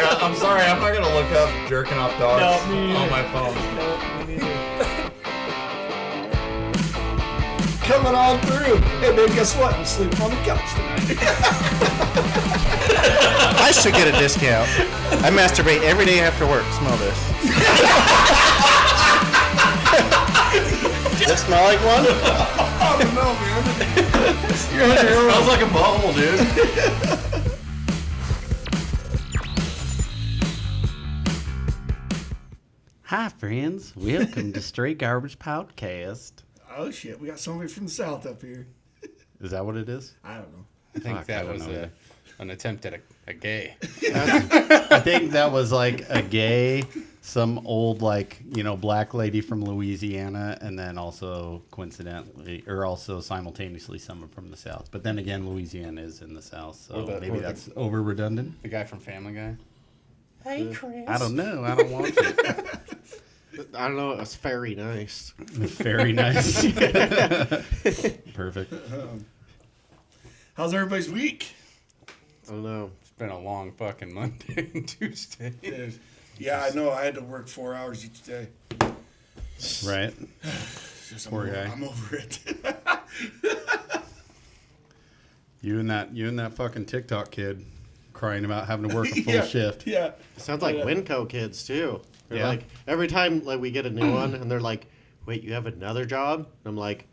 Yeah, I'm sorry. I'm not gonna look up jerking off dogs on my phone. No, me neither. Coming on through. Hey, babe, guess what? I'm sleeping on the couch tonight. I should get a discount. I masturbate every day after work. Smell this. Does it smell like one? I don't know, man. You're on your own. Smells like a bubble, dude. Hi, friends. Welcome to Stray Garbage Podcast. Oh, shit. We got somebody from the South up here. Is that what it is? I don't know. I think Fuck, that I don't was know. an attempt at a gay. I think that was like a gay, some old, like, black lady from Louisiana, and then also coincidentally, or also simultaneously someone from the South. But then again, Louisiana is in the South, so maybe that's over redundant. The guy from Family Guy. Hey, Chris. I don't know. I don't want to. I don't know. It was very nice. Very nice. Perfect. How's everybody's week? I don't know. It's been a long fucking Monday and Tuesday. Yeah, I know. I had to work 4 hours each day. Right. Poor guy. I'm over it. You and that fucking TikTok kid crying about having to work a full Yeah, shift. Yeah. It sounds like Winco kids too. They're Yeah. like every time like we get a new one, and they're like, "Wait, you have another job?" And I'm like,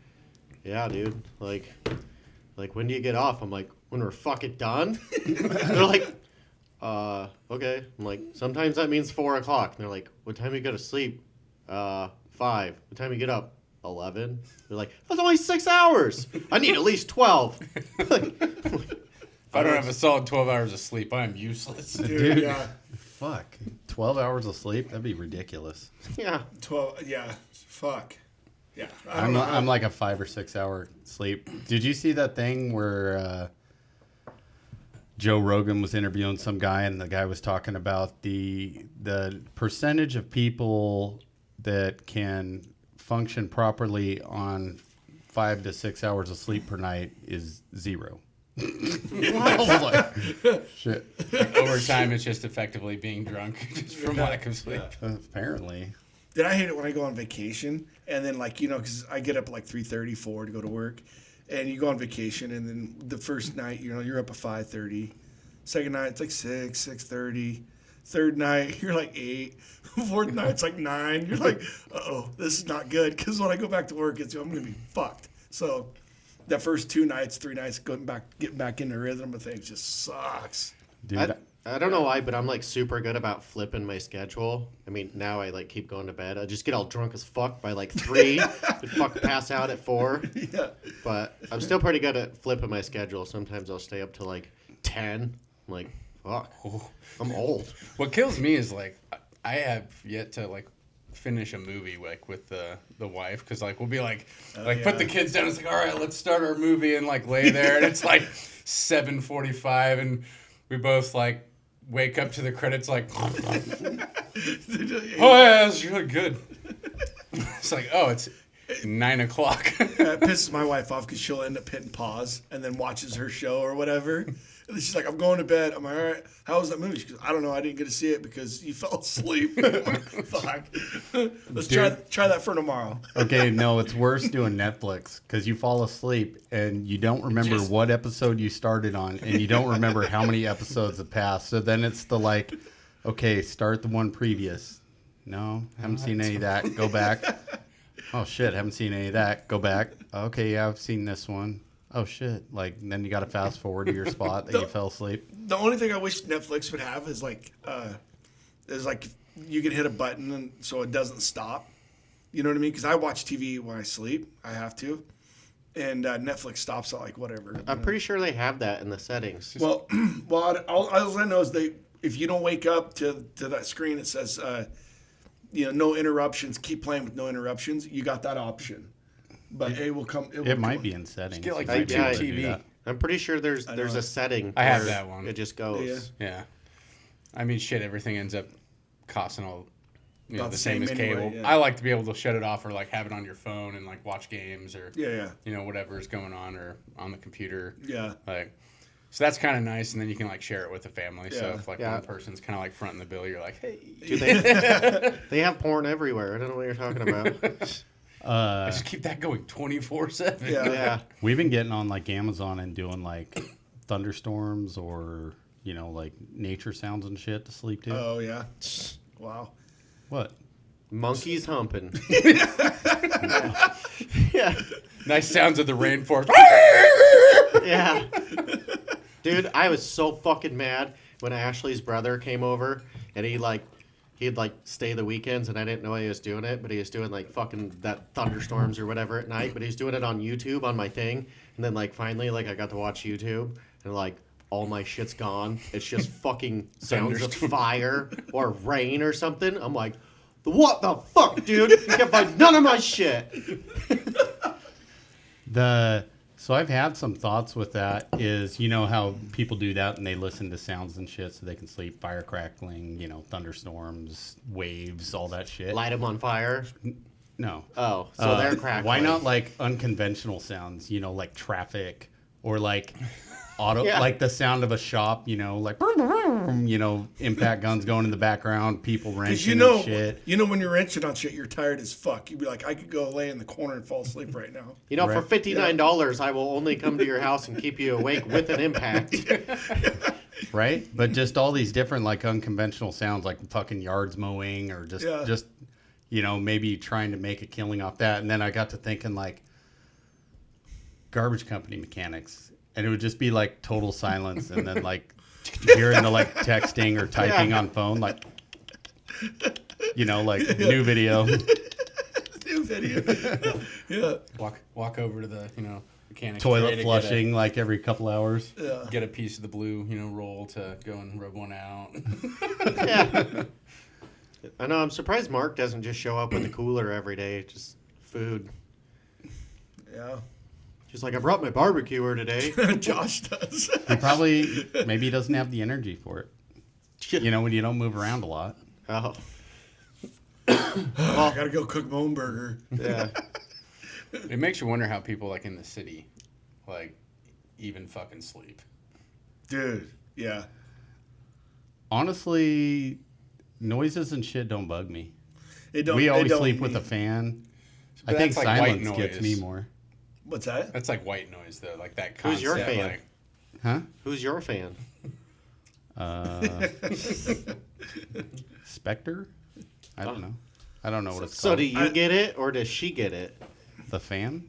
"Yeah, dude. Like when do you get off?" I'm like, "When we're fucking done." They're like, okay." I'm like, "Sometimes that means 4 o'clock." And they're like, "What time do you go to sleep?" 5. What time do you get up? 11. They're like, "That's only 6 hours. I need at least 12." If I don't have a solid 12 hours of sleep, I'm useless. Dude, yeah. Fuck. 12 hours of sleep? That'd be ridiculous. Yeah. 12. Yeah. Fuck. Yeah. I I'm don't know. I'm like a 5 or 6 hour sleep. Did you see that thing where Joe Rogan was interviewing some guy and the guy was talking about the percentage of people that can function properly on 5 to 6 hours of sleep per night is 0. I was like, shit. Over time, it's just effectively being drunk just from lack of sleep. Apparently. Then I hate it when I go on vacation and then because I get up at like 3:30, 4 to go to work, and you go on vacation and then the first night you're up at 5:30, second night it's like 6, 6:30, third night you're like 8, fourth night it's like 9. You're like, uh-oh, this is not good because when I go back to work I'm gonna be fucked. So that first 2 nights, 3 nights, getting back in the rhythm of things just sucks. Dude, I don't know why, but I'm like super good about flipping my schedule. I mean, now I like keep going to bed. I just get all drunk as fuck by like 3 and fuck pass out at 4. Yeah. But I'm still pretty good at flipping my schedule. Sometimes I'll stay up to like 10. I'm like, fuck, I'm old. What kills me is like I have yet to like finish a movie like with the wife because like we'll be like put the kids down. It's like, all right, let's start our movie and like lay there and it's like 7:45 and we both like wake up to the credits like oh yeah, that's really good. It's like, oh, it's 9 o'clock. It pisses my wife off because she'll end up hitting pause and then watches her show or whatever. And then she's like, I'm going to bed. I'm like, all right, how was that movie? She goes, I don't know. I didn't get to see it because you fell asleep. Fuck. Let's try that for tomorrow. okay, no, it's worse doing Netflix because you fall asleep and you don't remember what episode you started on and you don't remember how many episodes have passed. So then it's the like, okay, start the one previous. No, haven't seen any of that. Go back. Oh, shit, haven't seen any of that. Go back. Okay, yeah, I've seen this one. Oh, shit. Like, then you got to fast forward to your spot that you fell asleep. The only thing I wish Netflix would have is like you can hit a button and so it doesn't stop. You know what I mean? Because I watch TV when I sleep. I have to. And Netflix stops at like whatever. I'm pretty sure they have that in the settings. Well, all I know is if you don't wake up to that screen, it says, no interruptions. Keep playing with no interruptions. You got that option, but it will come. It might be in settings. Get like I- YouTube yeah, TV. I'm pretty sure there's a setting. I have where that one. It just goes. Yeah. I mean, shit, everything ends up costing all About the same as anyway, cable. yeah. I like to be able to shut it off or like have it on your phone and like watch games or Yeah. whatever is going on or on the computer. Yeah. Like So that's kind of nice, and then you can like share it with the family. So Yeah. if like Yeah. one person's kind of like fronting the bill, you're like, hey, Dude, they have porn everywhere. I don't know what you're talking about. I just keep that going 24/7. Yeah. Yeah. We've been getting on like Amazon and doing like thunderstorms or like nature sounds and shit to sleep to. Oh yeah. Wow. What? Monkeys humping. Yeah. Nice sounds of the rainforest. Yeah. Dude, I was so fucking mad when Ashley's brother came over and he'd stay the weekends and I didn't know he was doing it, but he was doing like fucking that thunderstorms or whatever at night, but he's doing it on YouTube on my thing. And then like finally like I got to watch YouTube and like all my shit's gone. It's just fucking sounds of fire or rain or something. I'm like, what the fuck, dude? You can't find none of my shit. So I've had some thoughts with that is, how people do that and they listen to sounds and shit so they can sleep, fire crackling, thunderstorms, waves, all that shit. Light them on fire. No. Oh, so they're crackling. Why not like unconventional sounds, like traffic or like auto, Yeah. like the sound of a shop, like, impact guns going in the background, people Because wrenching and shit. when you're wrenching on shit, you're tired as fuck. You'd be like, I could go lay in the corner and fall asleep right now. For Right. $59, I will only come to your house and keep you awake with an impact. Right? But just all these different like unconventional sounds like fucking yards mowing or just maybe trying to make a killing off that. And then I got to thinking like garbage company mechanics. And it would just be like total silence and then like hearing the like texting or typing on phone like like new video. New video. Yeah. Walk over to the mechanic Toilet flushing like every couple hours. Yeah. Get a piece of the blue roll to go and rub one out. Yeah. I know, I'm surprised Mark doesn't just show up with a cooler every day, just food. Yeah. He's like, I brought my barbecuer today. Josh does. He probably maybe he doesn't have the energy for it. When you don't move around a lot. Oh. I gotta go cook my own burger. Yeah. It makes you wonder how people like in the city, like, even fucking sleep. Dude. Yeah. Honestly, noises and shit don't bug me. It We always don't sleep with me. a fan. But I think that's like white silence gets noise. me more. What's that? That's like white noise though, like that Who's concept. your fan? Like, Huh? Who's your fan? Spectre? I don't know. I don't know what it's So called. do you get it or does she get it? The fan?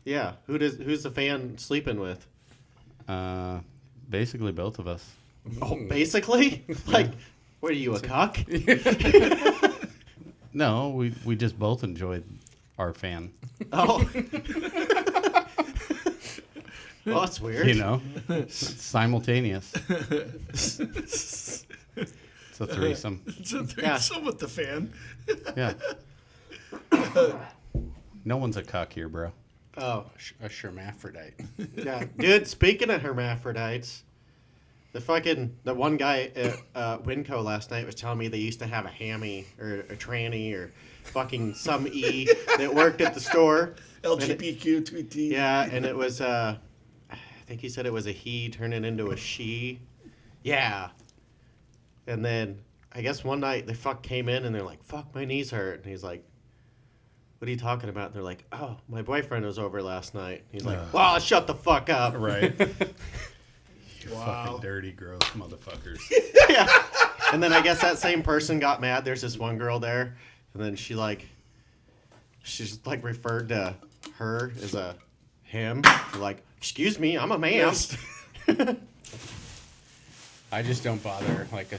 Yeah. Who's the fan sleeping with? Basically both of us. Oh, basically? Like, what are you, a cuck? No, we just both enjoyed our fan. Oh. Well, that's weird. Simultaneous. It's a threesome. It's a threesome with the fan. Yeah. No one's a cuck here, bro. Oh. a hermaphrodite. Yeah. Dude, speaking of hermaphrodites, the one guy at Winco last night was telling me they used to have a hammy or a tranny or fucking some E that worked at the store. LGBTQ, tweety. Yeah, and it was, I think he said it was a he turning into a she. Yeah. And then I guess one night they came in and they're like, fuck, my knees hurt. And he's like, what are you talking about? And they're like, oh, my boyfriend was over last night. He's like, well, shut the fuck up. Right. You Wow. fucking dirty, gross motherfuckers. Yeah. And then I guess that same person got mad. There's this one girl there. And then she's referred to her as a him. Like, excuse me, I'm a man. Yes. I just don't bother like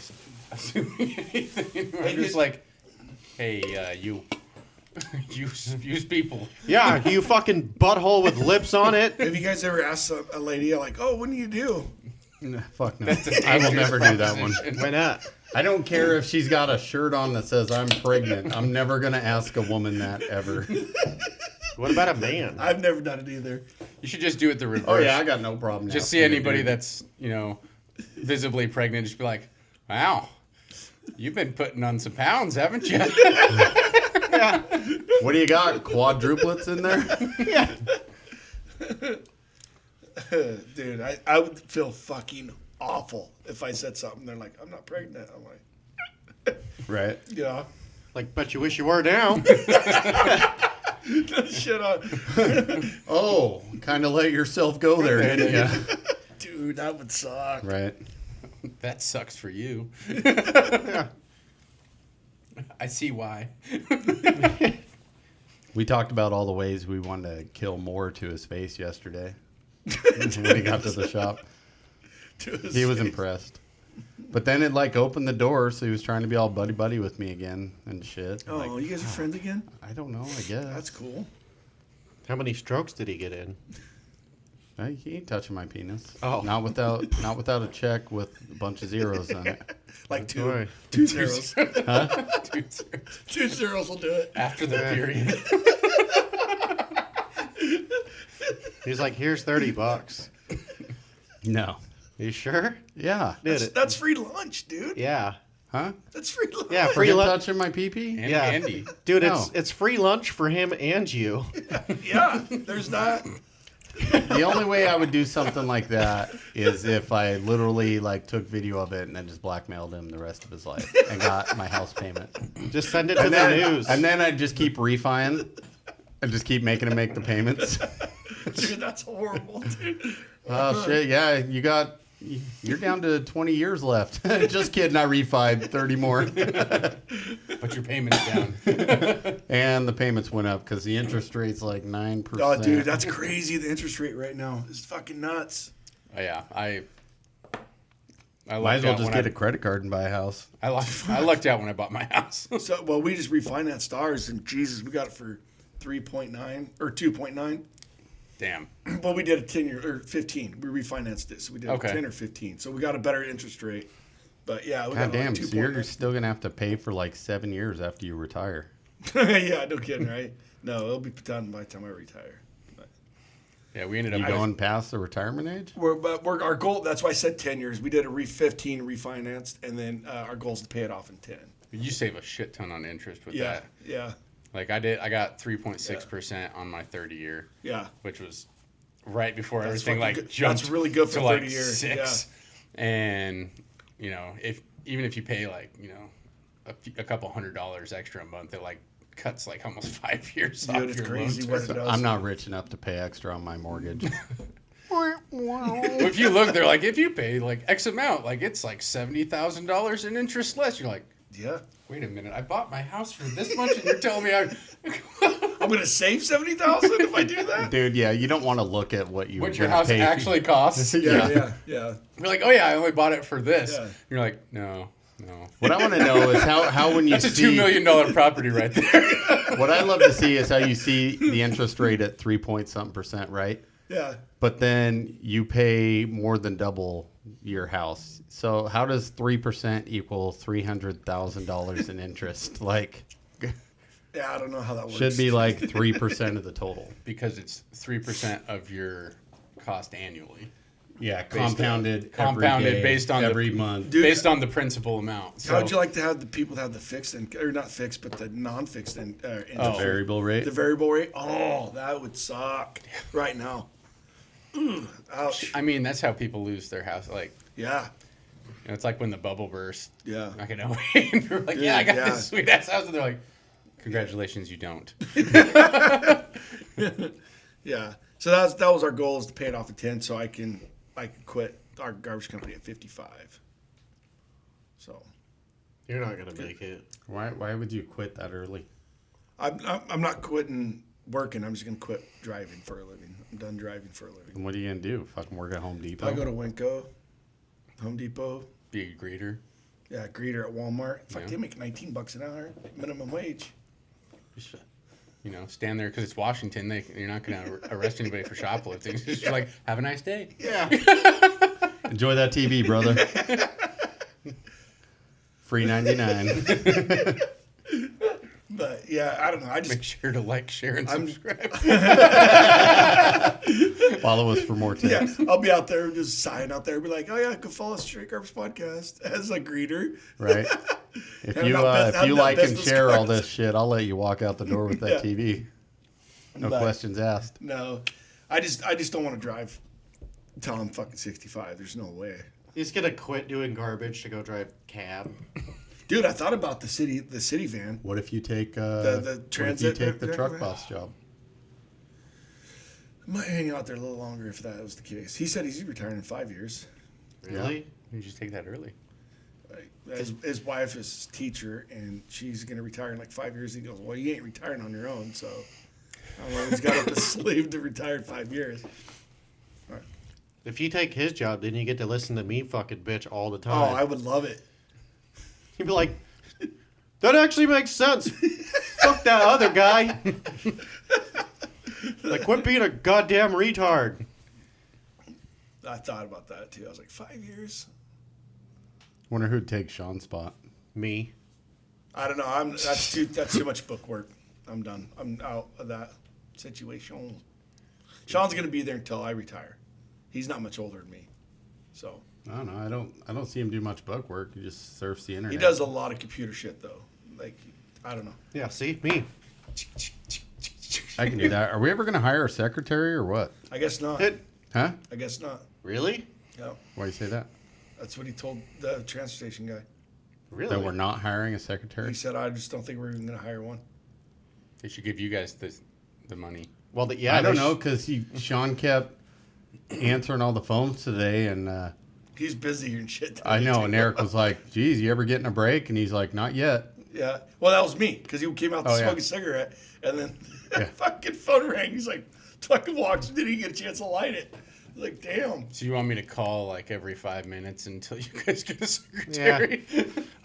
assuming anything. I'm just like, hey, you use people. Yeah, you fucking butthole with lips on it. Have you guys ever asked a lady, like, oh, what do you do? No, fuck no. I will never do that one. Why not? I don't care if she's got a shirt on that says I'm pregnant. I'm never going to ask a woman that ever. What about a man? I've never done it either. You should just do it the reverse. Oh, yeah, I got no problem. Just see asking a anybody dude. that's, visibly pregnant, just be like, wow, you've been putting on some pounds, haven't you? Yeah. What do you got? Quadruplets in there? Yeah. Dude, I would feel fucking awful if I said something. They're like, I'm not pregnant. I'm like, Right. yeah. Like, but you wish you were now. Shit on. Oh, kind of let yourself go there, didn't you? Dude, that would suck. Right. That sucks for you. I see why. We talked about all the ways we wanted to kill Moore to his face yesterday when he got to the shop. He was impressed. But then it like opened the door, so he was trying to be all buddy with me again and shit. Oh, Like, you guys are friends again? I don't know, I guess. That's cool. How many strokes did he get in? He ain't touching my penis. Oh. Not without a check with a bunch of zeros on it. Like Boy. two zeros. Huh? Two zeros will do it. After the period. He's like, here's $30. No. You sure? Yeah. Dude, That's free lunch, dude. yeah. Huh? That's free lunch. Yeah, For free him lunch. touching my pee-pee? And Yeah. Andy. Dude, No. it's free lunch for him and you. Yeah, there's that. The only way I would do something like that is if I literally like took video of it and then just blackmailed him the rest of his life and got my house payment. Just send it to the news. And then I'd just keep refining and just keep making him make the payments. Dude, that's horrible, dude. Oh shit, yeah, you're down to 20 years left. Just kidding, I refied 30 more. But your payment's down. And the payments went up because the interest rate's like 9%. Oh, dude, that's crazy. The interest rate right now is fucking nuts. Oh, yeah, I Might as well lucked out just when get a credit card and buy a house. I lucked out when I bought my house. So, well, we just refinanced ours, and Jesus, we got it for 3.9 or 2.9. Damn. Well, we did a 10-year or 15. We refinanced it, so we did Okay. a 10 or 15. So we got a better interest rate. But yeah, we God got damn, like so you're 2.9. still going to have to pay for like 7 years after you retire. Yeah, no kidding, right? No, it'll be done by the time I retire. Yeah, we ended up You going past the retirement age? We're our goal. That's why I said 10 years. We did a 15 refinanced, and then our goal is to pay it off in 10. You save a shit ton on interest with Yeah, that. yeah, Like I got 3.6% on my 30 year, yeah. which was right before That's everything fucking like good. jumped. That's really good for to like 30 years. 6. And you know, even if you pay like a couple $100 extra a month, it like cuts like almost 5 years Dude, off it's your crazy loan what it term. does. I'm not rich enough to pay extra on my mortgage. If you look, they're like, if you pay like X amount, like it's like $70,000 in interest less. You're like, Yeah, wait a minute, I bought my house for this much, and you're telling me I'm gonna save 70,000 if I do that. Dude, yeah, you don't want to look at what you what were your gonna house pay. actually costs. Yeah. You're like, oh yeah, I only bought it for this. Yeah. You're like, no. What I want to know is how when you That's a see $2 million property right there. what I love to see is how you see the interest rate at 3-point-something%, right? Yeah. But then you pay more than double your house. So how does 3% equal $300,000 in interest? Like, Yeah, I don't know how that works. should be like 3% of the total. Because it's 3% of your cost annually. Yeah, compounded every day, based on every month. Dude, based on the principal amount. So, How'd you like to have the people that have the fixed or not fixed, but the non-fixed interest rate? Variable rate. The variable rate. Oh, that would suck right now. Ooh, ouch. I mean, that's how people lose their house. Like, Yeah, it's like when the bubble burst. yeah. Back in 08. And you're like, yeah, I got Yeah. this sweet ass house. And they're like, congratulations, you don't. Yeah. So that was our goal, is to pay it off at 10, so I can quit our garbage company at 55. So You're not gonna make it. Why would you quit that early? I'm not quitting working. I'm just gonna quit driving for a living. I'm done driving for a living. And what are you going to do? Fucking work at Home Depot? I go to Winco, Home Depot, Be a greeter. yeah, greeter at Walmart. Fuck, Yeah. they make $19 an hour minimum wage. Just, stand there because it's Washington. You're not going to arrest anybody for shoplifting. It's just like, have a nice day. Yeah. Enjoy that TV, brother. Free 99. But yeah, I don't know. I just Make sure to like, share, and subscribe. Follow us for more yeah, tips. I'll be out there just sign out there, be like, oh yeah, go follow Straight Garbage Podcast as a greeter. Right. If And you not if you not like and business share all cards. this shit, I'll let you walk out the door with that Yeah. TV. No But- questions asked. No, I just don't want to drive Until I'm fucking 65. There's no way. He's gonna quit doing garbage to go drive cab. Dude, I thought about the city van. What if you take The transit- What if you take the truck boss job? I might hang out there a little longer if that was the case. He said he's retiring in 5 years. Really? You just take that early. His wife is his teacher, and she's going to retire in like 5 years. He goes, well, you ain't retiring on your own, so I don't know. He's got up a slave to retire in 5 years. If you take his job, then you get to listen to me fucking bitch all the Oh, time. I would love it. He'd be like, that actually makes sense. Fuck that other guy. Like, quit being a goddamn retard. I thought about that too. I was like, 5 years? Wonder who'd take Sean's spot. Me. I don't know. That's too much book work. I'm done. I'm out of that situation. Sean's gonna be there until I retire. He's not much older than me, so I don't know. I don't see him do much book work. He just surfs the internet. he does a lot of computer shit though. Like, I don't know. Yeah, see? Me. I can do that. Are we ever going to hire a secretary or what? I guess not. Huh? I guess not. Really? Yeah, Why do you say that? that's what he told the transfer station guy. Really? That we're not hiring a He secretary? said, I just don't think we're even gonna hire one. They should give you guys the money. Well, yeah. I don't they know because Sean kept answering all the phones today, and He's busy and shit. I know. too. And Eric was like, "Geez, you ever getting a break?" And he's like, "Not yet." Yeah. Well, that was me because he came out to Oh, yeah. smoke a cigarette, and then Yeah. fucking phone rang. He's like, fucking walks, didn't even get a chance to light it. I was like, damn. So you want me to call like every 5 minutes until you guys get a secretary?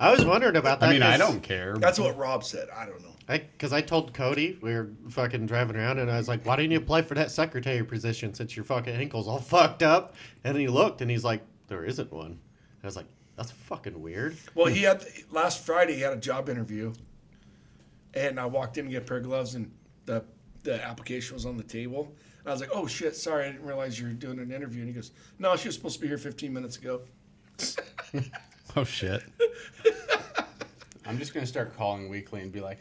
I was wondering about that. I mean, I 'cause- don't care. That's what Rob said. I don't know. Because I told Cody, we were fucking driving around, and I was like, why didn't you apply for that secretary position since your fucking ankle's all fucked up? And he looked, and he's like, there isn't one. And I was like, that's fucking weird. Well, he had last Friday. He had a job interview, and I walked in to get a pair of gloves, and the application was on the table. And I was like, "Oh shit, sorry, I didn't realize you were doing an interview." And he goes, "No, she was supposed to be here 15 minutes ago." Oh shit! I'm just gonna start calling weekly and be like,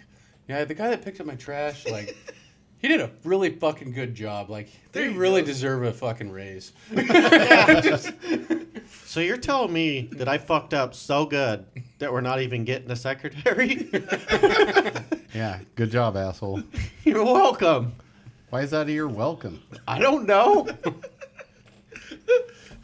yeah, the guy that picked up my trash, like, he did a really fucking good job. Like, There they you really go. deserve a fucking raise. So you're telling me that I fucked up so good that we're not even getting a secretary? Yeah, good job, asshole. You're welcome. Why is that you're welcome? I don't know.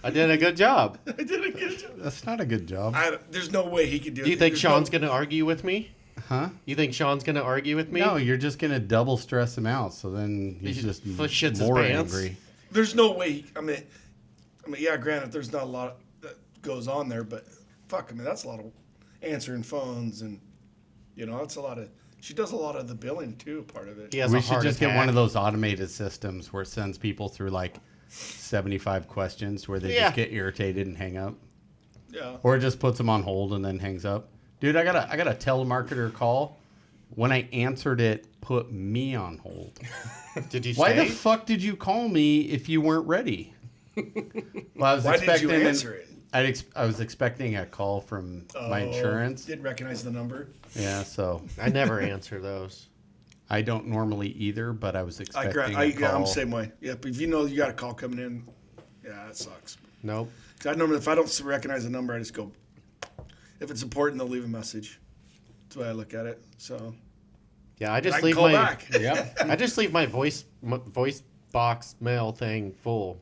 I did a good job. I did a good job. That's not a good job, There's no way he could do it. Do you think There's Sean's no, going to argue with me? huh? You think Sean's going to argue with me? No, you're just gonna double stress him out. So then he's He just shits his more pants. angry. There's no way. I mean, yeah. Granted, there's not a lot that goes on there, but fuck. I mean, that's a lot of answering phones, and that's a lot of. She does a lot of the billing too. Part of it. He has We a should heart just attack. get one of those automated systems where it sends people through like 75 questions where they Yeah. just get irritated and hang up, Yeah. or it just puts them on hold and then hangs up. Dude, I got a telemarketer call. When I answered it, put me on hold. Did you Why stay? the fuck did you call me if you weren't ready? Well, I was Why did expecting you answer it? I was expecting a call from my insurance. Didn't recognize the number. Yeah, so I never answer those. I don't normally either, but I was expecting a call. Yeah, I'm the same way. Yep. If you know you got a call coming in, yeah, that sucks. Nope. 'Cause I normally, if I don't recognize the number, I just go. If it's important, they'll leave a message. That's the way I look at it. So Yeah, I I just can leave call my back. Yep. I just leave my voice box mail thing full.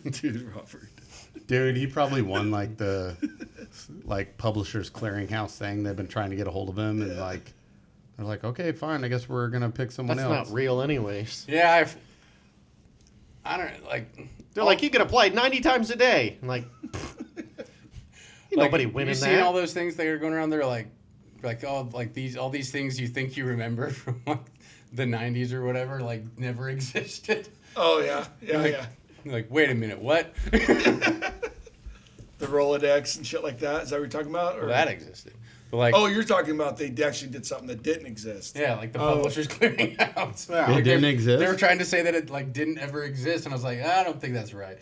Dude, Robert. Dude, he probably won like the Publishers Clearinghouse thing. They've been trying to get a hold of him, and they're like, okay, fine, I guess we're gonna pick someone That's else. not real anyways. Yeah, I don't like. They're like, you can apply 90 times a day. I'm like, ain't nobody winning you seen that. all those things that are going around there, like all these things you think you remember from like the 90s or whatever, like never existed. Oh yeah, yeah, Like- yeah. Like, wait a minute, what? The Rolodex and shit like that. Is that what you're talking about? Or? Well, that existed. But like, Oh, you're talking about they actually did something that didn't exist. yeah, like the Oh. Publishers Clearinghouse. Yeah. Like, It didn't they- exist? They were trying to say that it like didn't ever exist, and I was like, I don't think that's right.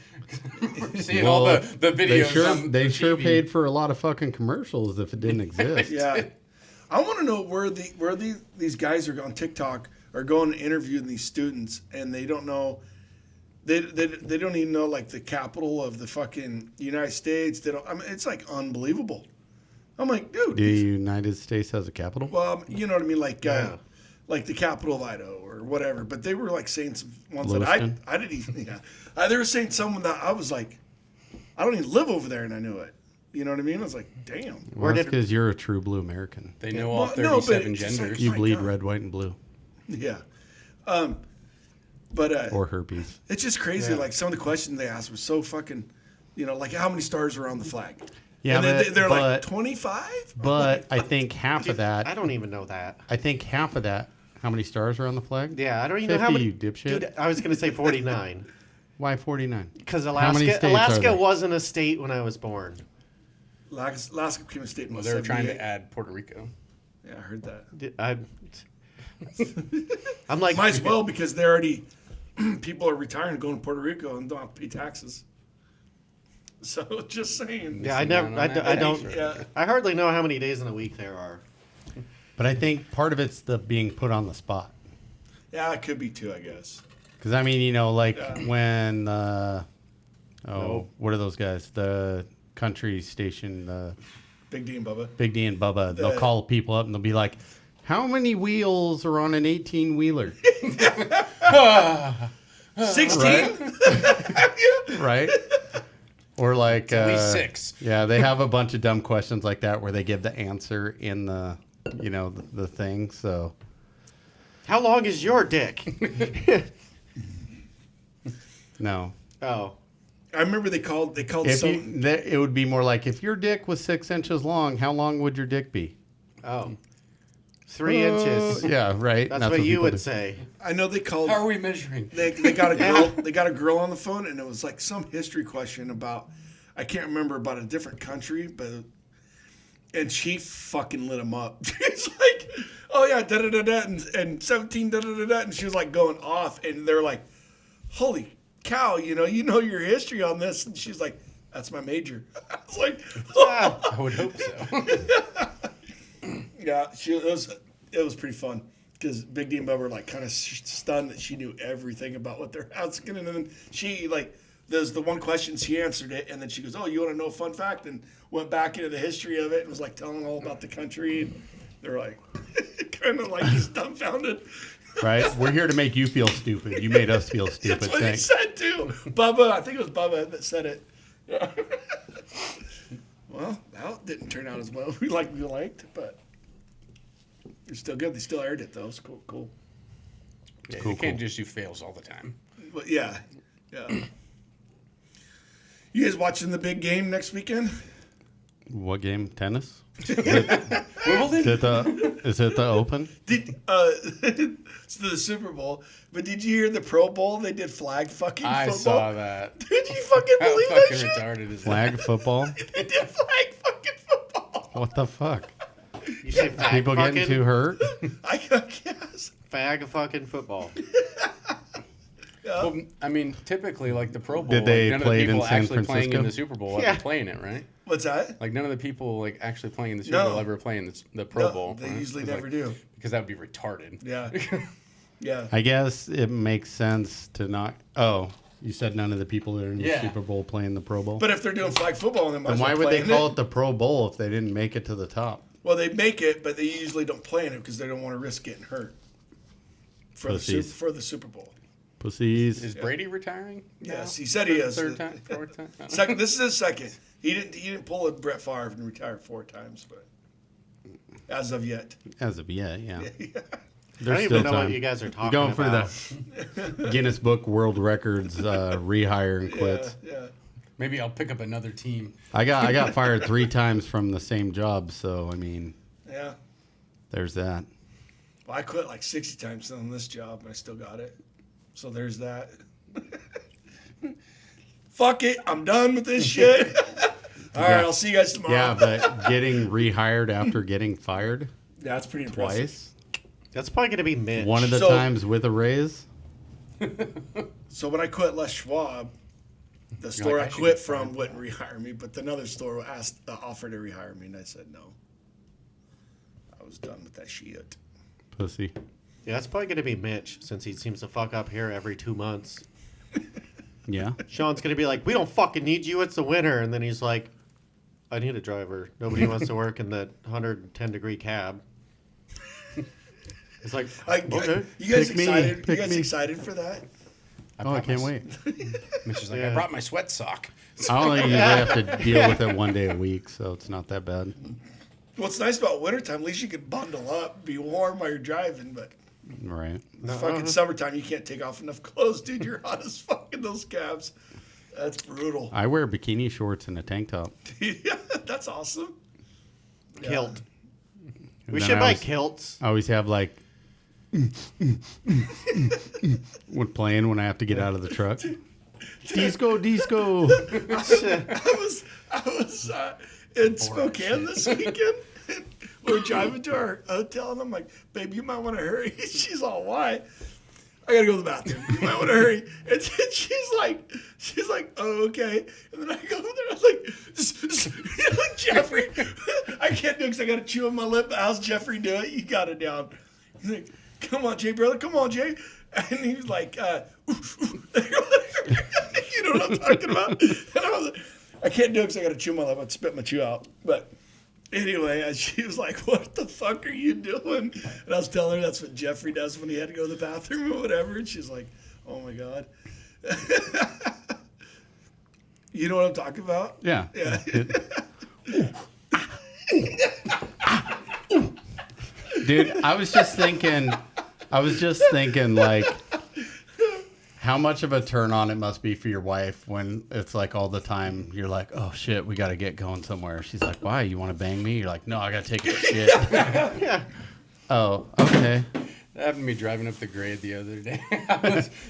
Seeing all Well, the videos. on they the sure TV. paid for a lot of fucking commercials if it didn't exist. Yeah. I want to know where these guys are on TikTok are going to interview these students, and they don't know. They don't even know like the capital of the fucking United States. They don't. I mean, it's like unbelievable. I'm like, dude. The United States has a capital? Well, you know what I mean, like Yeah. like the capital of Idaho or whatever. But they were like saying some ones that Lewiston? I didn't even. Yeah, they were saying someone that I was like, I don't even live over there, and I knew it. You know what I mean? I was like, damn. Well, that's did- because you're a true blue American. They know all Well, no, but 37 it's just like- genders. You my bleed God. red, white, and blue. Yeah. But Or herpes. it's just crazy. Yeah. Like some of the questions they asked were so fucking, like how many stars are on the flag? Yeah, and then but- they're like but- 25. But I think half of I that, don't even know that. how many stars are on the flag? Yeah, I don't even know how 50, many. you dipshit. Dude, I was gonna say 49 Why 49? because How many Alaska states are Alaska there? wasn't a state when I was born. Alaska became a state in Well, they were trying to 78. add Puerto Rico. Yeah, I heard that. I'm like, Might as well because they're already people are retiring and going to Puerto Rico and don't have to pay taxes. So just saying. Yeah, I Missing never. out on I, that I don't. extra. Yeah. I hardly know how many days in a week there are. But I think part of it's the being put on the spot. Yeah, it could be too, I guess. Because, I mean, like Yeah. when, No. what are those guys? The country station, the Big D and Bubba. Big D and Bubba, they'll The- call people up and they'll be like, how many wheels are on an 18-wheeler? 16? Right? Or like... At least 6. Yeah, they have a bunch of dumb questions like that where they give the answer in the, the thing, so... How long is your dick? No. Oh, I remember they called If some. it would be more like, if your dick was 6 inches long, how long would your dick be? oh, 3 inches. Yeah, right. That's what you people would do. say. I know they called. How are we measuring? They got a girl. They got a girl on the phone, and it was like some history question about. I can't remember about a different country, but. And she fucking lit him up. She's like, "Oh yeah, da da da da," and 17 da da da da, and she was like going off, and they're like, "Holy cow, you know your history on this," and she's like, "That's my major." I was like, Yeah. I would hope so. Yeah, it was pretty fun because Big D and Bubba were like kind of stunned that she knew everything about what they're asking, and then she like there's the one question she answered it, and then she goes, "Oh, you want to know a fun fact?" and went back into the history of it and was like telling all about the country. And they're like kind of like just dumbfounded. Right? We're here to make you feel stupid. You made us feel stupid. That's what he Thanks. said too. Bubba, I think it was Bubba that said it. Yeah. Well, that didn't turn out as well we liked, but it's still good. They still aired it though. It's cool. Yeah, Cool, you can't cool. just do fails all the time. But yeah. You guys watching the big game next weekend? What game? Tennis? Wimbledon? Is it the Open? Did it's the Super Bowl? But did you hear the Pro Bowl? They did flag fucking I football. saw that. Did you fucking How believe that fucking shit? retarded is that? Flag football? They did flag fucking football. What the fuck? You say fag People fucking, getting too hurt? I guess. fag fucking football. Well, I mean, typically, like the Pro Bowl, Did they like, none play of it the in people San actually playing in Francisco? the Super Bowl Yeah. ever playing it, right? What's that? Like none of the people like actually playing in the Super No. Bowl ever playing the Pro No, Bowl. they right? usually 'Cause, never like, do. because that would be retarded. Yeah. Yeah. I guess it makes sense to not. Oh, you said none of the people that are in the Yeah. Super Bowl playing the Pro Bowl? But if they're doing flag football, then Then why would they call it the Pro Bowl if they didn't make it to the top? Well, they make it, but they usually don't play in it because they don't want to risk getting hurt for Pussies. for the Super Bowl. Pussies. Is Brady retiring? Yes, now? he said he is. Third time, fourth time. Second. This is his second. He didn't pull a Brett Favre and retire 4 times, but as of yet. As of yet, yeah. I There's don't still even know time. what you guys are talking Going for about. the Guinness Book World Records rehire and quits. Yeah. Maybe I'll pick up another team. I got fired 3 times from the same job, so I mean, Yeah. there's that. Well, I quit like 60 times on this job, and I still got it. So there's that. Fuck it. I'm done with this shit. All right. I'll see you guys tomorrow. Yeah, but getting rehired after getting fired That's pretty impressive. twice, That's probably going to be Mitch. one of the So- times with a raise. So when I quit Les Schwab, the store like, I I should quit get from fired. wouldn't rehire me, but another store offered to rehire me, and I said no. I was done with that shit. Pussy. Yeah, that's probably going to be Mitch since he seems to fuck up here every 2 months. Yeah. Sean's gonna be like, "We don't fucking need you. It's the winter." And then he's like, "I need a driver. Nobody wants to work in the 110-degree cab." It's like, okay. You guys Pick me. excited? Pick You guys me. excited for that? Oh, I can't wait. Mitch is like, Yeah. I brought my sweat sock. I only usually have to deal with it one day a week, so it's not that bad. What's nice about wintertime, at least you can bundle up, be warm while you're driving, but Right. fucking summertime, you can't take off enough clothes, dude. You're hot as fuck in those cabs. That's brutal. I wear bikini shorts and a tank top. Yeah, that's awesome. Yeah. Kilt. And We then should I buy always- kilts. I always have like when playing when I have to get out of the truck. Disco, disco. I was in Spokane this weekend. We were driving to our hotel, and I'm like, "Babe, you might want to hurry." She's all, "Why?" "I gotta go to the bathroom. You might want to hurry." And then she's like, "Oh, okay." And then I go over there. I was like, "Jeffrey, I can't do it because I gotta chew on my lip. How's Jeffrey do it? You got it down." He's like, "Come on, Jay, brother. Come on, Jay." And he was like, "You know what I'm talking about?" And I was like, "I can't do it because I gotta chew my lip. I'd spit my chew out." But anyway, she was like, "What the fuck are you doing?" And I was telling her that's what Jeffrey does when he had to go to the bathroom or whatever. And she's like, "Oh my God." You know what I'm talking about? Yeah. Yeah. Dude, I was just thinking like how much of a turn on it must be for your wife when it's like all the time you're like, "Oh shit, we got to get going somewhere." She's like, "Why? You want to bang me?" You're like, "No, I got to take a shit." Yeah. Oh, okay. That happened to me driving up the grade the other day.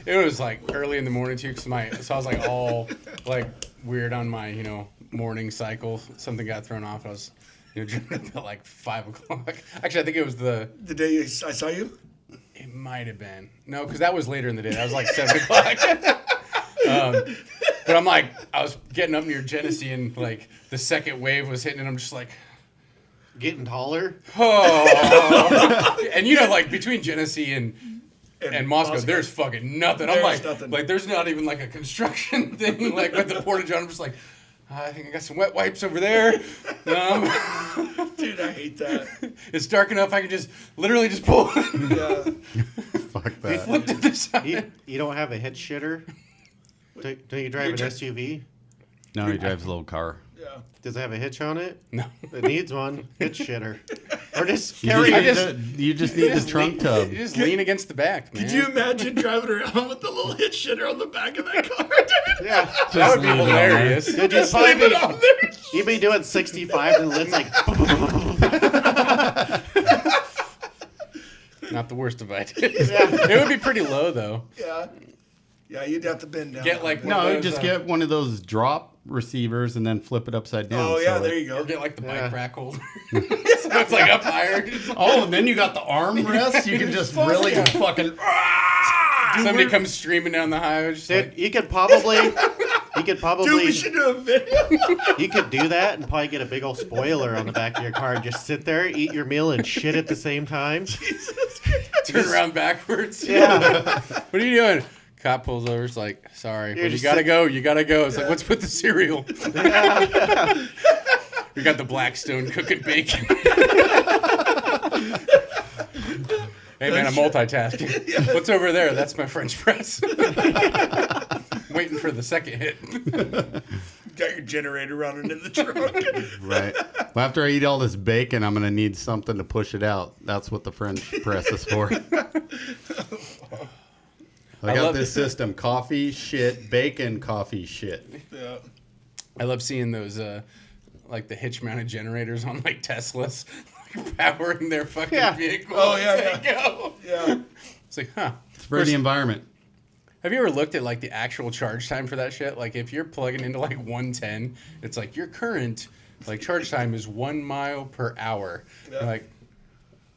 It was like early in the morning too, so I was like all like weird on my morning cycle. Something got thrown off. I was driving up at like 5 o'clock. Actually, I think it was The day I saw you? It might have been. No, because that was later in the day. That was like 7 o'clock. But I'm like, I was getting up near Genesee and like the second wave was hitting and I'm just like, Getting taller. oh. And like between Genesee and Moscow, there's fucking nothing. I'm There's like, nothing. there's not even like a construction thing like with the portage on. I'm just like, I think I got some wet wipes over there. Dude, I hate that. It's dark enough. I can just literally just pull. Yeah. Fuck that. Flip to the side. You don't have a hitch shitter? Don't you drive an SUV? No, he drives a little car. Yeah. Does it have a hitch on it? No. It needs one. Hitch shitter. Or just You carry just, it. need you just need the trunk tub. You just lean against the back, man. Could you imagine driving around with the little hitch shitter on the back of that car, dude? Yeah. That would be leave it on there. hilarious. Dude, you'd Just probably leave it on there. you'd be doing 65 and it's like, Not the worst of ideas. It would be pretty low though. Yeah. Yeah, you'd have to bend down. Get like one No, of those, just get one of those drop receivers and then flip it upside down. Oh, yeah, so there you or go. get like the Yeah. bike rack holder. So it's like up higher. Oh, and then you got the armrest. You can just really fucking. Somebody comes streaming down the highway. Just dude, like, you could probably Dude, we should do a video. you could do that and probably get a big old spoiler on the back of your car and just sit there, eat your meal, and shit at the same time. turn around backwards. Yeah. What are you doing? Cop pulls over. It's like, sorry, You're but you just gotta sit- go. You gotta go. It's like, what's with the cereal? We got the Blackstone cooking bacon. Hey man, I'm multitasking. What's over there? That's my French press. Waiting for the second hit. Got your generator running in the trunk. Right. Well, after I eat all this bacon, I'm gonna need something to push it out. That's what the French press is for. I got love this system: coffee, shit, bacon, coffee, shit. Yeah. I love seeing those, like the hitch-mounted generators on like Teslas, like, powering their fucking Yeah. vehicle. Oh, yeah, as they go. Yeah. It's like, huh. It's for the environment. Have you ever looked at like the actual charge time for that shit? Like if you're plugging into like 110, it's like your current like charge time is 1 mile per hour. Yeah. You're like,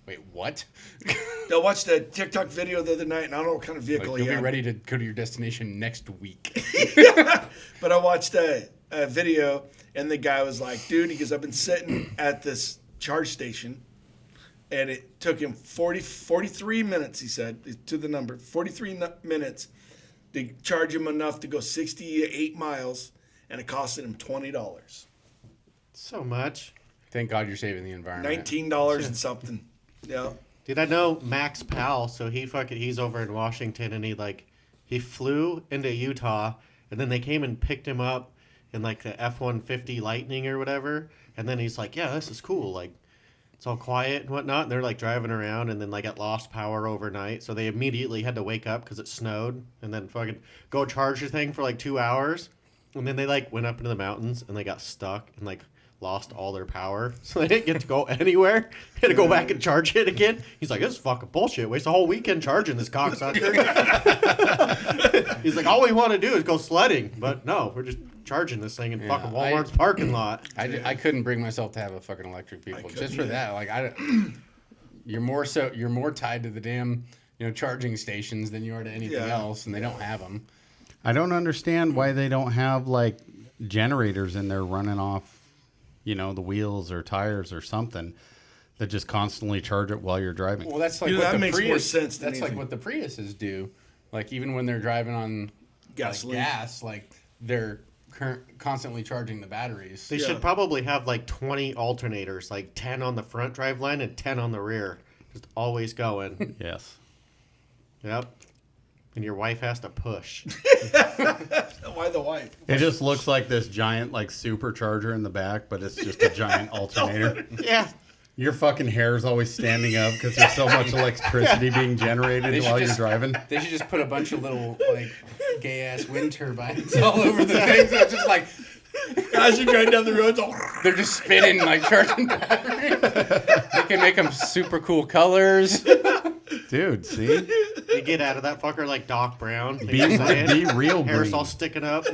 wait, what? I watched the TikTok video the other night, and I don't know what kind of vehicle Like, he you'll be had. ready to go to your destination next week. But I watched a video, and the guy was like, dude, he goes, I've been sitting at this charge station, and it took him 43 minutes, he said, to the number, 43 minutes They charge him enough to go 68 miles, and it costed him $20. So much. Thank God you're saving the environment. $19 and something. Yeah. Dude, I know Max Powell, so he's over in Washington, and he flew into Utah, and then they came and picked him up in like the F-150 Lightning or whatever, and then he's like, yeah, this is cool, like, it's all quiet and whatnot, and they're like driving around, and then like it lost power overnight, so they immediately had to wake up because it snowed, and then fucking go charge the thing for like 2 hours, and then they like went up into the mountains, and they got stuck, and like lost all their power, so they didn't get to go anywhere. They had to go back and charge it again. He's like, this is fucking bullshit. Waste a whole weekend charging this cocksucker. He's like, all we want to do is go sledding, but no, we're just charging this thing in fucking Walmart's parking lot. I couldn't bring myself to have a fucking electric vehicle just for that. Like you're more tied to the damn charging stations than you are to anything else, and they don't have them. I don't understand why they don't have like generators in there running off the wheels or tires or something that just constantly charge it while you're driving. Well, that's like that makes more sense than that's like what the Priuses do. Like even when they're driving on gasoline, gas, like they're constantly charging the batteries. They should probably have like 20 alternators, like 10 on the front drive line and 10 on the rear. Just always going. Yes. Yep. And your wife has to push. Why the wife? It just looks like this giant like supercharger in the back, but it's just a giant alternator. Yeah. Your fucking hair is always standing up because there's so much electricity being generated while you're driving. They should just put a bunch of little like gay ass wind turbines all over the things. It's just like as you drive down the road, they're just spinning like charging batteries. They can make them super cool colors. Dude, see? You get out of that fucker like Doc Brown. Be real Hair's green. all sticking up.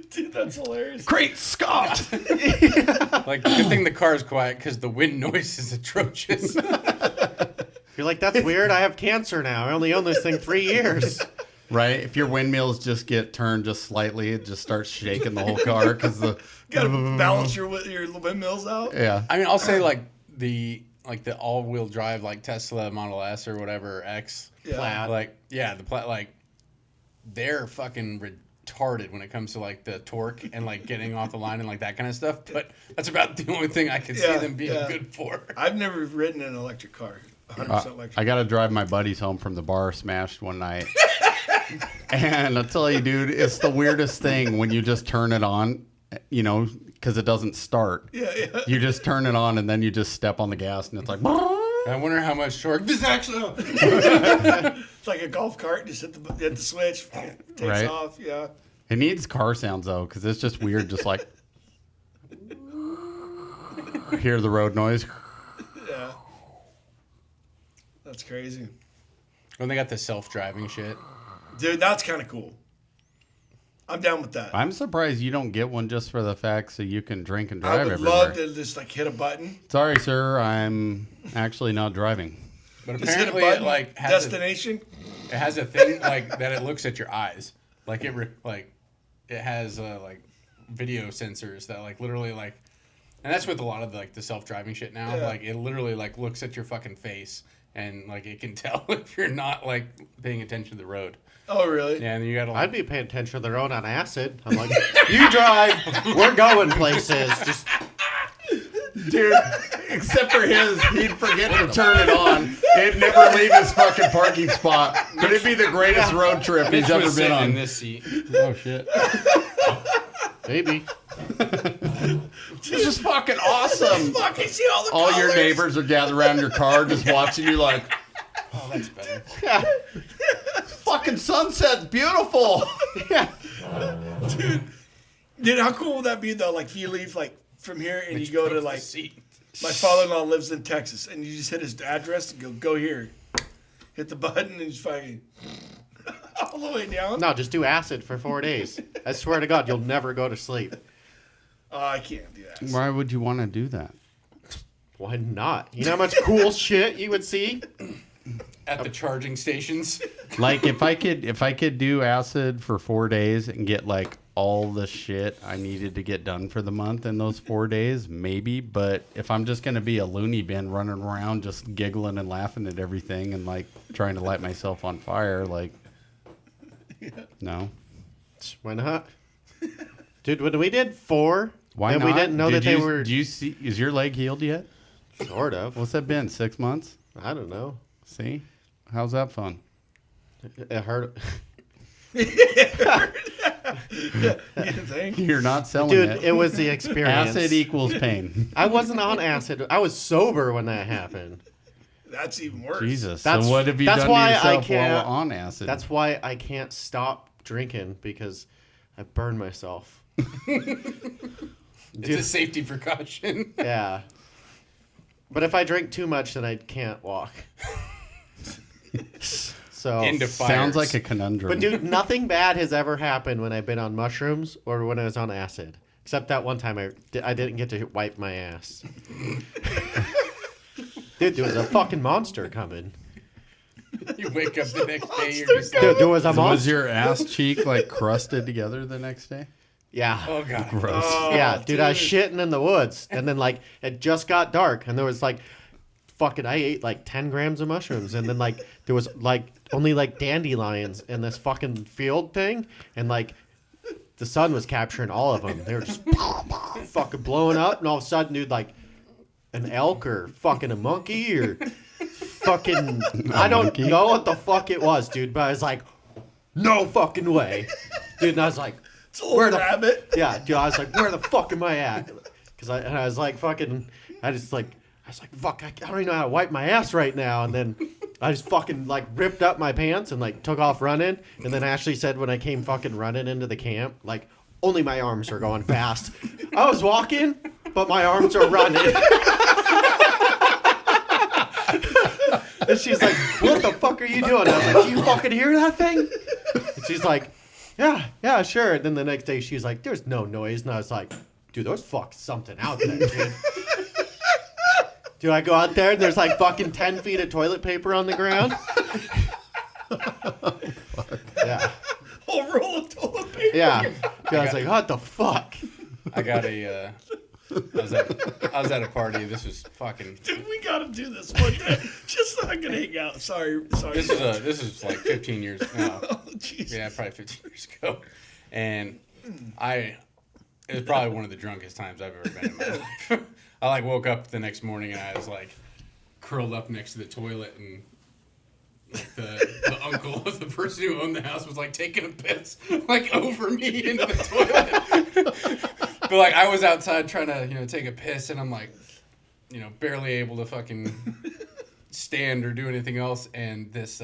Dude, that's hilarious. Great Scott! Like, good thing the car's quiet because the wind noise is atrocious. You're like, that's weird. I have cancer now. I only own this thing 3 years. Right? If your windmills just get turned just slightly, it just starts shaking the whole car because the... Gotta balance your windmills out. Yeah. I mean, I'll say like the all-wheel drive like Tesla Model S or whatever X. Yeah. Like they're fucking retarded when it comes to like the torque and like getting off the line and like that kind of stuff. But that's about the only thing I can see them being good for. I've never ridden an electric car. 100% electric. I got to drive my buddies home from the bar smashed one night. And I'll tell you, dude, it's the weirdest thing when you just turn it on, because it doesn't start. Yeah. You just turn it on and then you just step on the gas and it's like... I wonder how much torque this actually. It's like a golf cart. Just hit the switch, takes off. Yeah. It needs car sounds though, because it's just weird. Just like hear the road noise. Yeah. That's crazy. When they got the self-driving shit. Dude, that's kind of cool. I'm down with that. I'm surprised you don't get one just for the fact so you can drink and drive I would everywhere. love to just like hit a button. Sorry, sir, I'm actually not driving. But Just hit a apparently button. it like has Destination. it has a thing like that. It looks at your eyes. Like it has like video sensors that like literally like, and that's with a lot of like the self-driving shit now. Yeah. Like it literally like looks at your fucking face and like it can tell if you're not like paying attention to the road. Oh, really? Yeah, and you gotta. I'd be paying attention to the road on acid. I'm like, you drive. We're going places. Just Dude, except for he'd forget to turn it on. He'd never leave his fucking parking spot. But it'd be the greatest road trip he's ever been on. in this seat. Oh, shit. maybe. This is fucking awesome. Fucking see all the All your colors. neighbors are gathered around your car just watching you like, Oh, that's better. fucking sunset's beautiful. Yeah. Dude, how cool would that be though? Like if you leave like from here and you go to like seat. my father-in-law lives in Texas and you just hit his address and go here, hit the button and just fucking all the way down. No, just do acid for 4 days. I swear to God, you'll never go to sleep. Oh, I can't do that. Why would you want to do that? Why not? You know how much cool shit you would see? At the charging stations. Like if I could do acid for 4 days and get like all the shit I needed to get done for the month in those 4 days, maybe. But if I'm just gonna be a loony bin running around just giggling and laughing at everything and like trying to light myself on fire, like No. Why not? Dude, when we did 4, Why and not? we didn't know that they were... Do you see? Is your leg healed yet? Sort of. What's that been? 6 months? I don't know. See? How's that fun? It hurt. You think? You're not selling Dude, it. it was the experience. Acid equals pain. I wasn't on acid. I was sober when that happened. That's even worse. Jesus. That's- so what have you that's done to why I yourself while can't- on acid? That's why I can't stop drinking, because I burn myself. It's a safety precaution. Yeah. But if I drink too much, then I can't walk. So Into fires. Sounds like a conundrum. But dude, nothing bad has ever happened when I've been on mushrooms or when I was on acid. Except that one time I didn't get to wipe my ass. Dude, there was a fucking monster coming. You wake up the next day, you're just like, Dude, there was a Was monster. your ass cheek like crusted together the next day? Yeah. oh god. Gross. Yeah, dude, I was shitting in the woods. And then, like, it just got dark. And there was, like, I ate, like, 10 grams of mushrooms. And then, like, there was, like, only, like, dandelions in this fucking field thing. And, like, the sun was capturing all of them. They were just fucking blowing up. And all of a sudden, dude, like, an elk or fucking a monkey or fucking... I don't monkey? know what the fuck it was, dude. But I was like, no fucking way. Dude, and I was like... It's a little rabbit. Yeah, dude, I was like, where the fuck am I at? Because I was like, fucking, I was like, fuck, I don't even know how to wipe my ass right now. And then I just fucking, like, ripped up my pants and, like, took off running. And then Ashley said when I came fucking running into the camp, like, only my arms are going fast. I was walking, but my arms are running. And she's like, what the fuck are you doing? I was like, do you fucking hear that thing? And she's like, yeah, sure. And then the next day she's like, there's no noise. And I was like, dude, there's something out there, dude. Dude, I go out there and there's like fucking 10 feet of toilet paper on the ground. Yeah. Whole roll of toilet paper. Yeah. Dude, I was like, what the fuck? I got a I was at a party. This was fucking Dude, we gotta do this one day. Just so I can hang out. Sorry. this is like 15 years now. Oh, jeez. Yeah, probably 15 years ago. And it was probably one of the drunkest times I've ever been in my life. I like woke up the next morning and I was like curled up next to the toilet, and like the uncle of the person who owned the house was like taking a piss like over me into the toilet. But like I was outside trying to, take a piss, and I'm like, barely able to fucking stand or do anything else, and this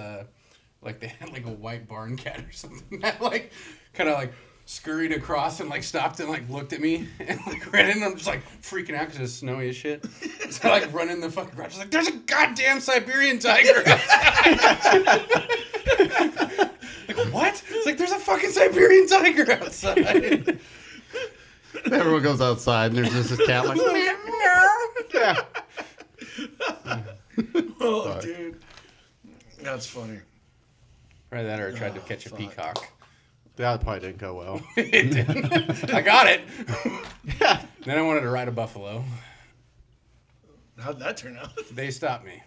like they had like a white barn cat or something that like kind of like scurried across and like stopped and like looked at me and like ran in. And I'm just like freaking out because it's snowy as shit. So I like run in the fucking garage. I was like, there's a goddamn Siberian tiger outside. Like, what? It's like, there's a fucking Siberian tiger outside. Everyone goes outside and there's just this cat like, Yeah. Oh, dude. That's funny. Right, that or I tried to catch a peacock. That probably didn't go well. It didn't. I got it. Yeah. Then I wanted to ride a buffalo. How'd that turn out? They stopped me.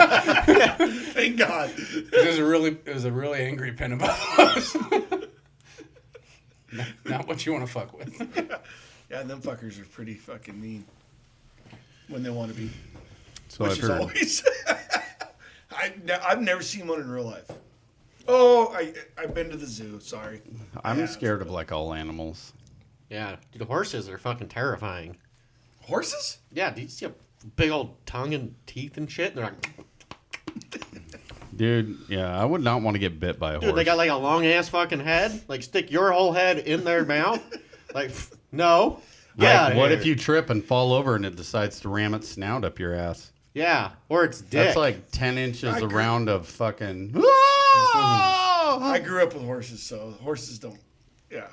Thank God. It was a really angry pen of buffaloes. Not what you want to fuck with. Yeah, them fuckers are pretty fucking mean when they want to be. So Which I've is heard. always. I've never seen one in real life. Oh, I've been to the zoo. Sorry. I'm Yeah. scared of like all animals. Yeah. Dude, horses are fucking terrifying. Horses? Yeah, do you see a big old tongue and teeth and shit? And they're like, Dude, yeah, I would not want to get bit by a horse. dude, they got like a long ass fucking head. Like, stick your whole head in their mouth. Like, no. Yeah. Like, what if you trip and fall over and it decides to ram its snout up your ass? Yeah. Or it's dick. That's like 10 inches around of fucking. I grew up with horses, so horses don't. Yeah.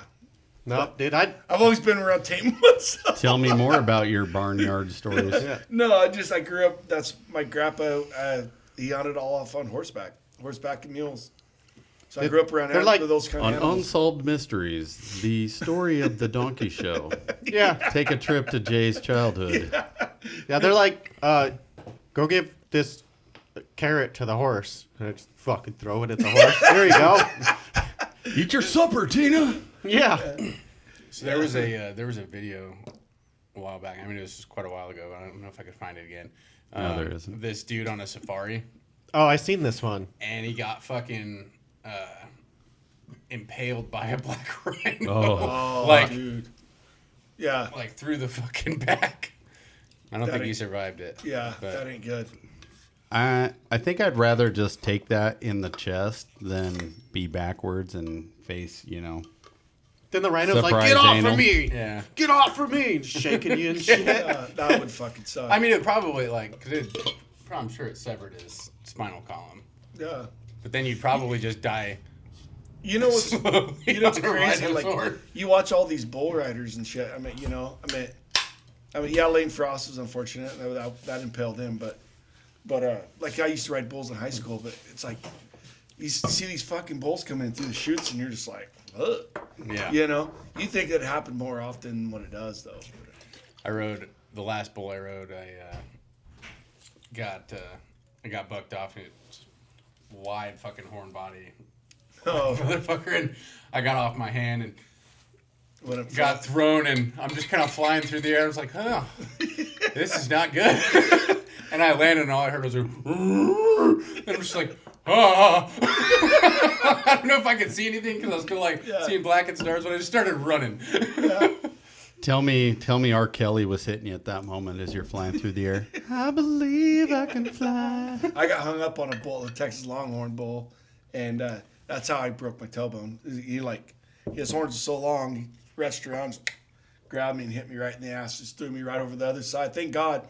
No, dude, I've always been around tame ones. Tell me more about your barnyard stories. Yeah. No, I grew up. That's my grandpa. He hunted all off on horseback and mules. So I grew up around They're like- those kind On of animals. Unsolved Mysteries, the story of the donkey show. Yeah. Take a trip to Jay's childhood. Yeah, they're like, go give this carrot to the horse. And I just fucking throw it at the horse. There you go. Eat your supper, Tina. Yeah. So there was a video a while back. I mean, it was quite a while ago. I don't know if I could find it again. No, there isn't. This dude on a safari, Oh, I seen this one. and he got fucking impaled by a black rhino. Oh. like dude. Yeah. like through the fucking back. I don't think he survived it. Yeah, but that ain't good. I think I'd rather just take that in the chest than be backwards and face, Then the rhino's like, Surprise get off anal. of me. yeah. Get off of me. And shaking you and shit. That would fucking suck. I mean, it probably I'm sure it severed his spinal column. yeah. But then you'd probably just die. You know what's slowly you know what's on a crazy? rhinosaur. Like you watch all these bull riders and shit. I mean, yeah, Lane Frost was unfortunate. That impaled him, but like I used to ride bulls in high school, but it's like you see these fucking bulls coming in through the chutes, and you're just like, ugh. Yeah. You think it happened more often than what it does, though. I rode the last bull I rode. I got bucked off. It's wide fucking horn body, Oh, motherfucker, and I got off my hand and what a got thrown, and I'm just kind of flying through the air. I was like, oh, this is not good. And I landed, and all I heard was a, and I'm just like, oh. I don't know if I could see anything because I was still seeing black and stars, but I just started running. Tell me R. Kelly was hitting you at that moment as you're flying through the air. I believe I can fly. I got hung up on a bull, a Texas Longhorn bull, and that's how I broke my tailbone. His horns are so long, he reached around, just grabbed me and hit me right in the ass, just threw me right over the other side. Thank God,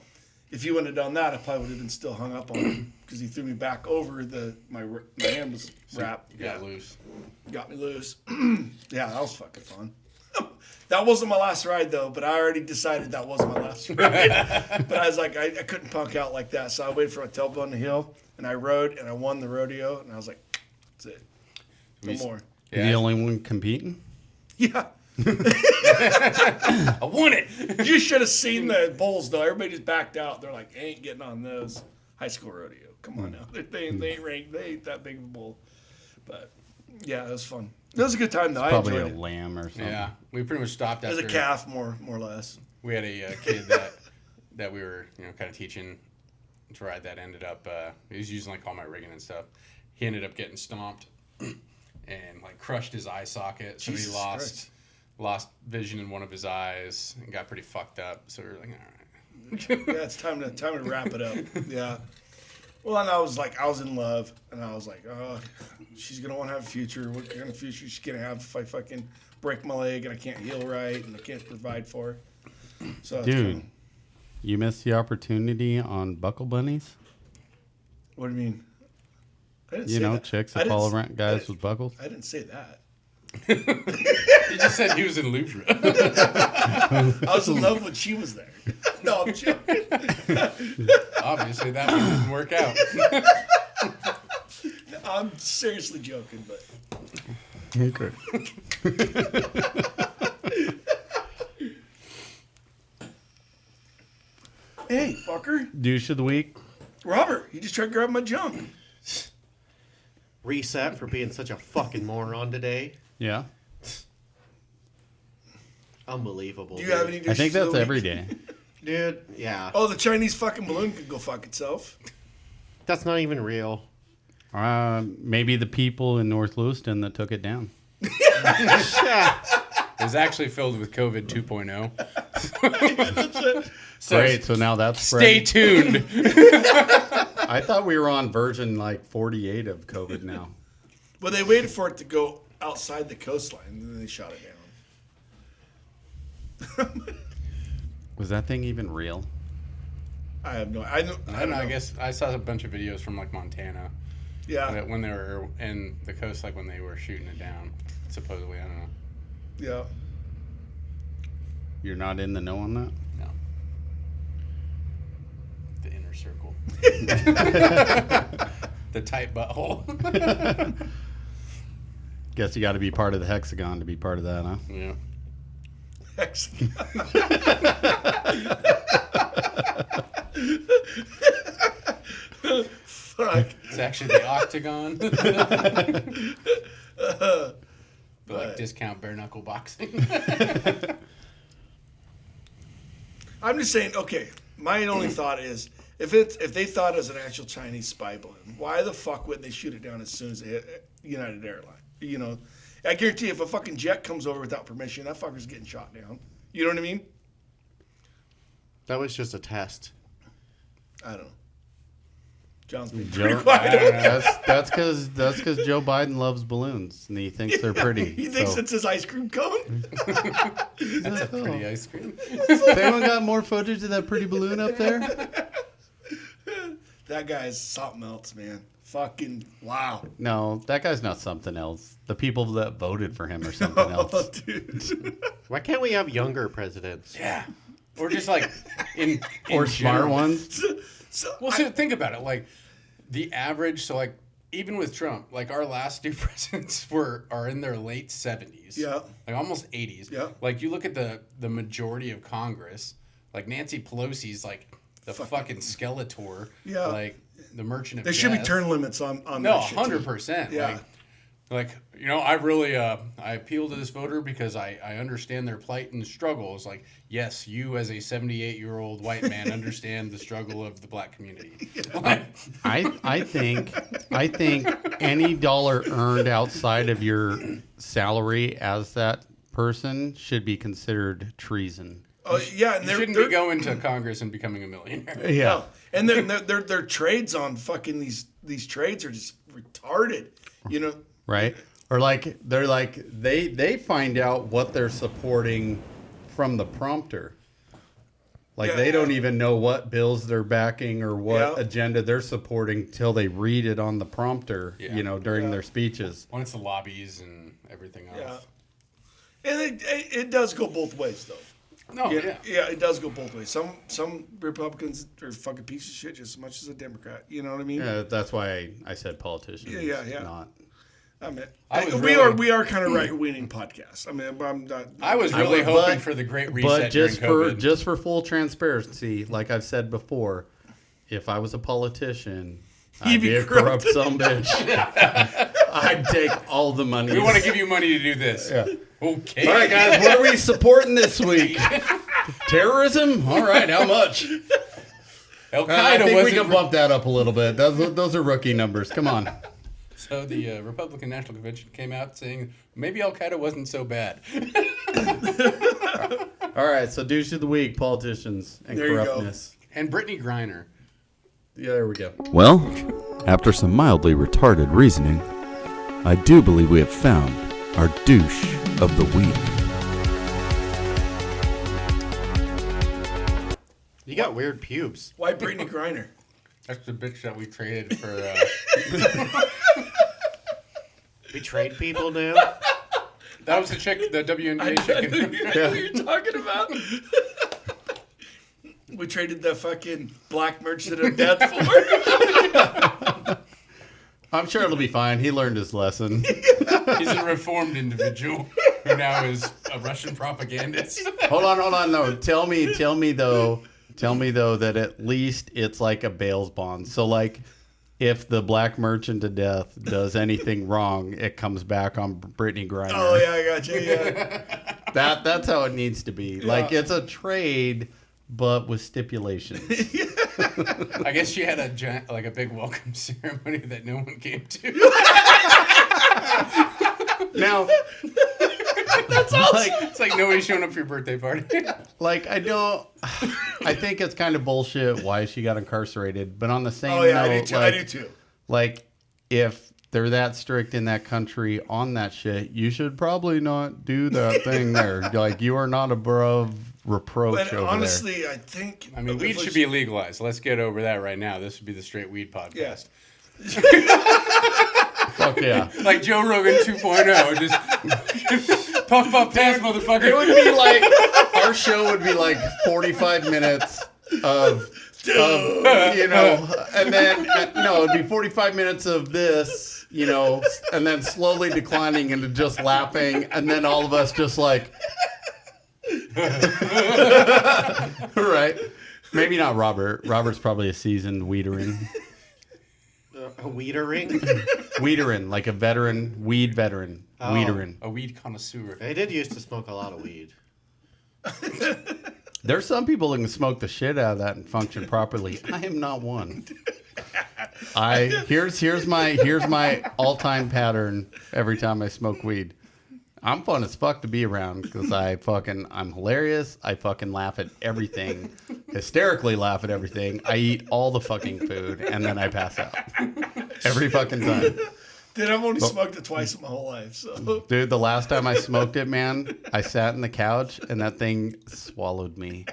if he wouldn't have done that, I probably would have been still hung up on him because he threw me back over my hand was wrapped. You got loose. Got me loose. Yeah, that was fucking fun. That wasn't my last ride, though, but I already decided that wasn't my last ride. But I was like, I couldn't punk out like that, so I waited for my tailbone to heal, and I rode, and I won the rodeo, and I was like, that's it. No more. You're the only one competing? Yeah. I won it. You should have seen the bulls, though. Everybody just backed out. They're like, ain't getting on those. High school rodeo. Come on now. They ain't ranked. They ain't that big of a bull. But, yeah, it was fun. It was a good time, though. I Probably enjoyed a it. lamb or something. Yeah, we pretty much stopped It after. was a calf, more or less. We had a kid that we were kind of teaching to ride that ended up he was using all my rigging and stuff. He ended up getting stomped and crushed his eye socket, so Jesus he lost vision in one of his eyes and got pretty fucked up. So we were like, all right. Yeah, it's time to wrap it up. Yeah. Well, and I was in love, and I was like, oh, she's gonna want to have a future. What kind of future is she gonna have if I fucking break my leg and I can't heal right and I can't provide for her? So, Dude, you missed the opportunity on buckle bunnies? what do you mean? I didn't You say know, that. chicks I that didn't follow s- around guys with buckles? I didn't say that. He just said he was in Louvre. I was in love when she was there. No, I'm joking. Obviously, that one didn't work out. I'm seriously joking, but Okay. hey, fucker, Douche of the week? Robert, you just tried to grab my junk. Reset for being such a fucking moron today. Yeah. Unbelievable. Do you have any? I think douches of that's the every week? day. Dude, yeah. Oh, the Chinese fucking balloon could go fuck itself. That's not even real. Maybe the people in North Lewiston that took it down. Yeah. It was actually filled with COVID 2.0. Great, so now that's Stay spreading. tuned. I thought we were on version 48 of COVID now. Well, they waited for it to go outside the coastline, and then they shot it down. Was that thing even real? I have no. I don't know. I guess I saw a bunch of videos from Montana Yeah. when they were in the coast, when they were shooting it down. Supposedly, I don't know. Yeah. You're not in the know on that? No. The inner circle. The tight butthole. Guess you got to be part of the hexagon to be part of that, huh? Yeah. Fuck. actually the octagon. But like discount bare knuckle boxing. I'm just saying, okay, my only thought is, if they thought it was an actual Chinese spy balloon, why the fuck wouldn't they shoot it down as soon as they hit United Airlines? You know, I guarantee if a fucking jet comes over without permission, that fucker's getting shot down. You know what I mean? That was just a test. I don't know. John's being Joe, pretty quiet. that's because Joe Biden loves balloons and he thinks they're pretty. He thinks so. it's his ice cream cone. That's a pretty ice cream. Has anyone got more footage of that pretty balloon up there? That guy's something else, man. Fucking wow. No, that guy's not something else. The people that voted for him are something Oh, else. dude. Why can't we have younger presidents? Yeah. Or just like in Or smart general. ones. Well, so think about it. Like the average, so like even with Trump, like our last two presidents are in their late 70s. Yeah. Like almost 80s. Yeah. Like you look at the majority of Congress, like Nancy Pelosi's like the fucking Skeletor. Yeah. Like the Merchant of There should be Death. term limits on No, that shit, too. 100%. Yeah. Like, you know, I really, I appeal to this voter because I understand their plight and struggles. Like, yes, you as a 78-year-old white man understand the struggle of the black community. Like, I think any dollar earned outside of your salary as that person should be considered treason. Oh yeah, and you shouldn't be going to Congress and becoming a millionaire. Yeah. And then their trades on fucking these trades are just retarded. You know. Right? Or they find out what they're supporting from the prompter. Like Yeah, they don't yeah. even know what bills they're backing or what Yeah. agenda they're supporting till they read it on the prompter, Yeah. you know, during Yeah. their speeches. When it's the lobbies and everything else. Yeah. And it does go both ways though. No, Yeah, yeah. yeah, it does go both ways. Some Republicans are fucking pieces of shit just as much as a Democrat. You know what I mean? Yeah, that's why I said politicians. Yeah. Not. I mean, I was we really- are kind of right-wing podcast. I mean, I'm not. I was I really would- hoping but- for the great But reset during COVID. just for full transparency, like I've said before, if I was a politician, He'd I'd be be a corrupt sumbitch. I'd take all the money. We want to give you money to do this. Yeah. Okay. All right, guys, what are we supporting this week? Terrorism? All right, how much? Al I Qaeda think we wasn't. can bump that up a little bit. Those are rookie numbers. Come on. So the Republican National Convention came out saying maybe Al Qaeda wasn't so bad. All right, so douche of the week, politicians and There you go. corruptness. And Brittany Griner. Yeah, there we go. Well, after some mildly retarded reasoning, I do believe we have found our douche of the week. You got weird pubes. Why Brittany Griner? That's the bitch that we traded for. We trade people now. That was the chick, the WNBA I chicken. knew what you're talking about. We traded the fucking black merchant of death for. I'm sure it'll be fine. He learned his lesson. He's a reformed individual who now is a Russian propagandist. Hold on. No, tell me though that at least it's like a bail's bond. So like, if the black merchant to death does anything wrong, it comes back on Brittany Griner. Oh yeah, I got you. Yeah. That's how it needs to be. Like it's a trade, but with stipulations. I guess she had a giant, like a big welcome ceremony that no one came to. Now, It's like nobody's showing up for your birthday party. like I think it's kind of bullshit why she got incarcerated. But on the same Oh yeah, note, I do too. like, I do too. like if they're that strict in that country on that shit, you should probably not do that thing there. Like you are not above reproach But over honestly, I think. I mean, weed should be legalized. Let's get over that right now. This would be the Straight Weed Podcast. Yes. there. Fuck yeah. Like Joe Rogan 2.0. Just puff, puff, pass, It motherfucker. would be like our show would be like 45 minutes of you know, and then no, it'd be 45 minutes of this, you know, and then slowly declining into just laughing, and then all of us just like, right? Maybe not Robert. Robert's probably a seasoned weedering. A weedering. Weederin, like a veteran, weed veteran. Oh. Weederin. A weed connoisseur. I did used to smoke a lot of weed. There's some people that can smoke the shit out of that and function properly. I am not one. Here's my all-time pattern every time I smoke weed. I'm fun as fuck to be around because I'm hilarious. I fucking laugh at everything, hysterically laugh at everything. I eat all the fucking food and then I pass out every fucking time. Dude, I've only smoked it twice in my whole life. So, Dude, the last time I smoked it, man, I sat in the couch and that thing swallowed me,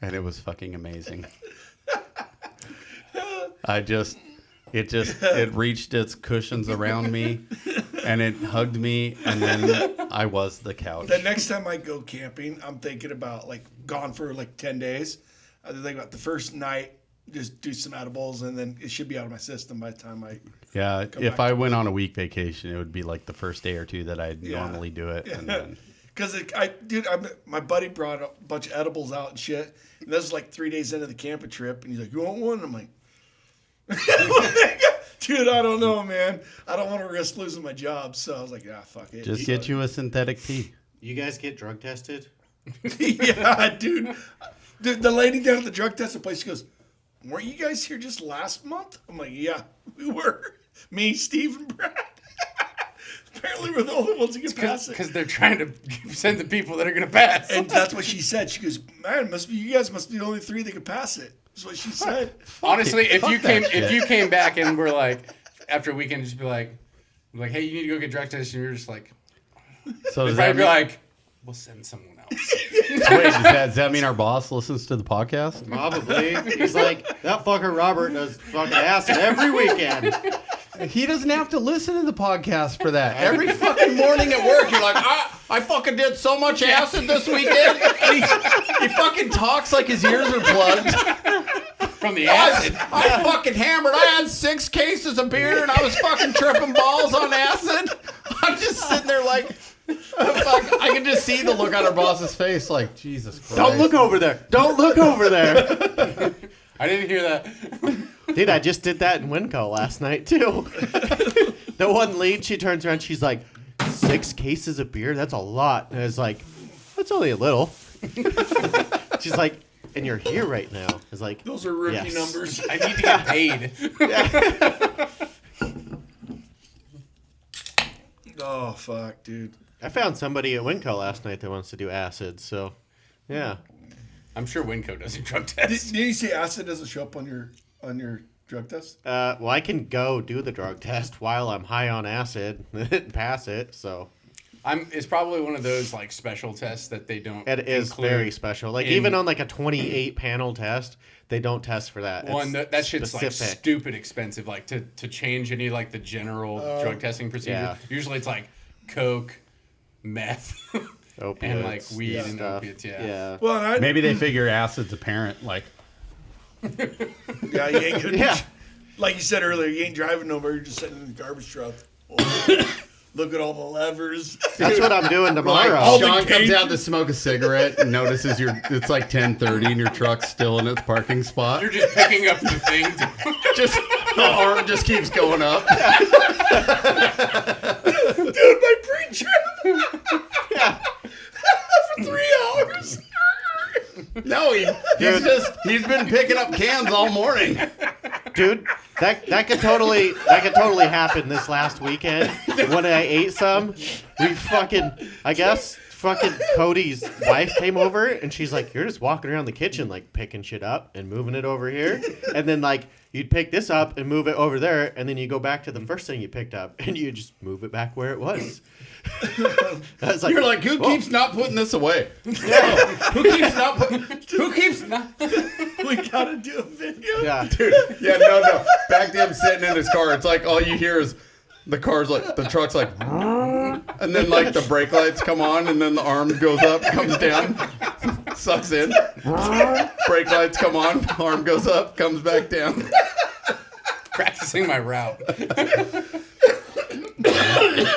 and it was fucking amazing. It reached its cushions around me, and it hugged me, and then I was the couch. the next time I go camping, I'm thinking about like gone for like 10 days. I'm thinking about the first night, just do some edibles, and then it should be out of my system by the time I. Yeah, if I went on a week vacation, it would be like the first day or two that I'd Yeah. normally do it. And then, Because my buddy brought a bunch of edibles out and shit, and this was like 3 days into the camping trip, and he's like, "You want one?" I'm like, "Dude, I don't know, man. I don't want to risk losing my job." So I was like, "Ah, fuck it." just get you a synthetic tea. You guys get drug tested? Yeah, dude. The lady down at the drug testing place, she goes, "Weren't you guys here just last month?" I'm like, "Yeah, we were. Me, Steve, and Brad." Apparently, we're the only ones who can pass it. Because they're trying to send the people that are going to pass. And that's what she said. She goes, "Man, you guys must be the only three that can pass it." That's what she said. Honestly, if Fuck you came back and were like, after a weekend, just be like, "Hey, you need to go get drug tested," and you're just like, So does they'd that probably be mean, like, "We'll send someone else." wait, does that mean our boss listens to the podcast? Probably. He's like, that fucker Robert does fucking acid every weekend. He doesn't have to listen to the podcast for that. Every fucking morning at work, you're like, I fucking did so much acid this weekend. And he fucking talks like his ears are plugged. From the acid. I fucking hammered. I had 6 cases of beer and I was fucking tripping balls on acid. I'm just sitting there like, fuck, I can just see the look on our boss's face like, Jesus Christ. Don't look over there. Don't look over there. I didn't hear that. Dude, I just did that in Winco last night, too. The one lead, she turns around, she's like, 6 cases of beer? That's a lot. And I was like, that's only a little. She's like, and you're here right now. I was like, Those are rookie yes. numbers. I need to get paid. Oh, fuck, dude. I found somebody at Winco last night that wants to do acid, so, yeah. I'm sure Winco doesn't drug Did test. you say acid doesn't show up on your drug test? Well, I can go do the drug test while I'm high on acid and pass it, so. It's probably one of those like special tests that they don't. It is include very special. Like, in- even on like a 28 panel test, they don't test for that. One It's that shit's like specific. stupid expensive. Like to change any like the general drug testing procedure. yeah. Usually it's like coke, meth, Opiates and like weed and stuff. opiates. Yeah. Yeah. Well, and Maybe they figure acid's apparent. Like, yeah, you ain't gonna. Yeah. Like you said earlier, you ain't driving nowhere. You're just sitting in the garbage truck. Look at all the levers. That's what I'm doing tomorrow. all the Sean comes cages. out to smoke a cigarette and notices it's like 10:30 and your truck's still in its parking spot. You're just picking up the thing. Just the arm just keeps going up. Dude, my pre-trip. For 3 hours. No, he's been picking up cans all morning. Dude, that could totally happen this last weekend when I ate some. I guess Cody's wife came over and she's like, "You're just walking around the kitchen like picking shit up and moving it over here," and then like you'd pick this up and move it over there, and then you go back to the first thing you picked up and you just move it back where it was. I was like, You're like, who "Whoa." keeps not putting this away? Yeah. Who keeps not? We gotta do a video. Yeah. Dude, yeah, no. Back to him sitting in his car. It's like all you hear is the truck's like, and then like the brake lights come on, and then the arm goes up, comes down, sucks in. Brake lights come on, arm goes up, comes back down. Practicing my route.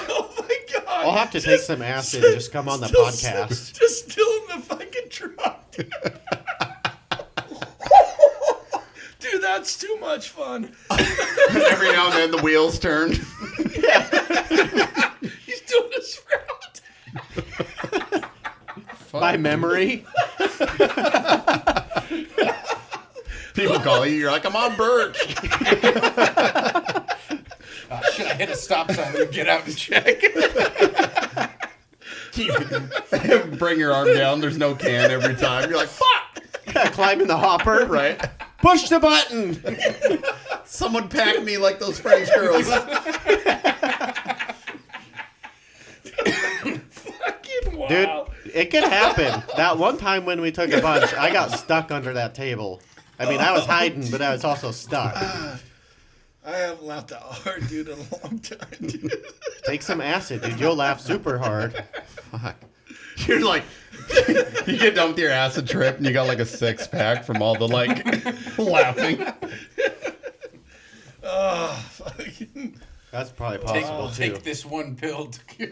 Oh my god. I'll have to take some acid and just come on the podcast. Just still in the fucking truck. Dude, that's too much fun. Every now and then the wheels turn. He's doing a sprout. By memory. People call you. You're like, I'm on Birch. Should I hit a stop sign and get out and check? Bring your arm down. There's no can every time. You're like, fuck. Yeah, climbing the hopper. Right. Push the button. Someone packed me like those French girls. Fucking wow. Dude, it could happen. That one time when we took a bunch, I got stuck under that table. I mean, I was hiding, but I was also stuck. I haven't laughed that hard, dude, in a long time, dude. Take some acid, dude. You'll laugh super hard. Fuck. You're like, you get done with your acid trip and you got like a 6-pack from all the like laughing. Oh, fucking. That's probably possible, too. Take this one pill to cure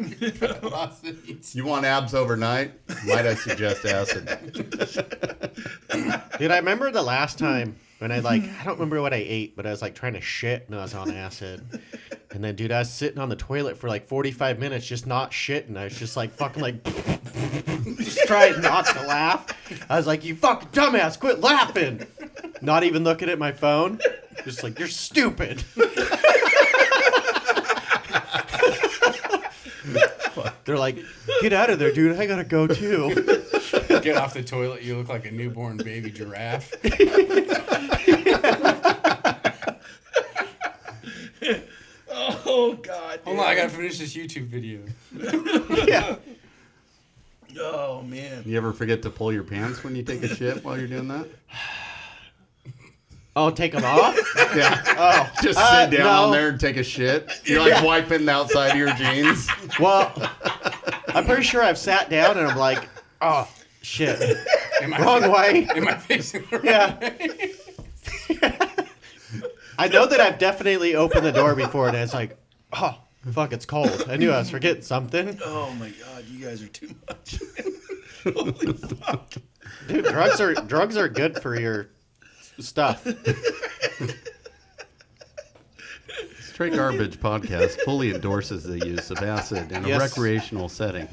velocities. You want abs overnight? Might I suggest acid? Dude, I remember the last time when I don't remember what I ate, but I was like trying to shit and I was on acid. And then, dude, I was sitting on the toilet for like 45 minutes just not shitting. I was just like fucking like, just trying not to laugh. I was like, you fucking dumbass, quit laughing. Not even looking at my phone. Just like, you're stupid. They're like, get out of there, dude. I gotta go too. Get off the toilet, you look like a newborn baby giraffe. Oh, God. Hold on, I gotta finish this YouTube video. Yeah. Oh, man. You ever forget to pull your pants when you take a shit while you're doing that? Oh, take them off? Yeah. Oh, Just sit down no. there and take a shit. You're like wiping the outside of your jeans. Well, I'm pretty sure I've sat down and I'm like, oh, shit. Wrong way. Am I facing the right Yeah. way? I know that I've definitely opened the door before and it's like, oh, fuck, it's cold. I knew I was forgetting something. Oh, my God. You guys are too much. Holy fuck. Dude, drugs are good for your stuff. Straight Garbage Podcast fully endorses the use of acid in a Yes. recreational setting.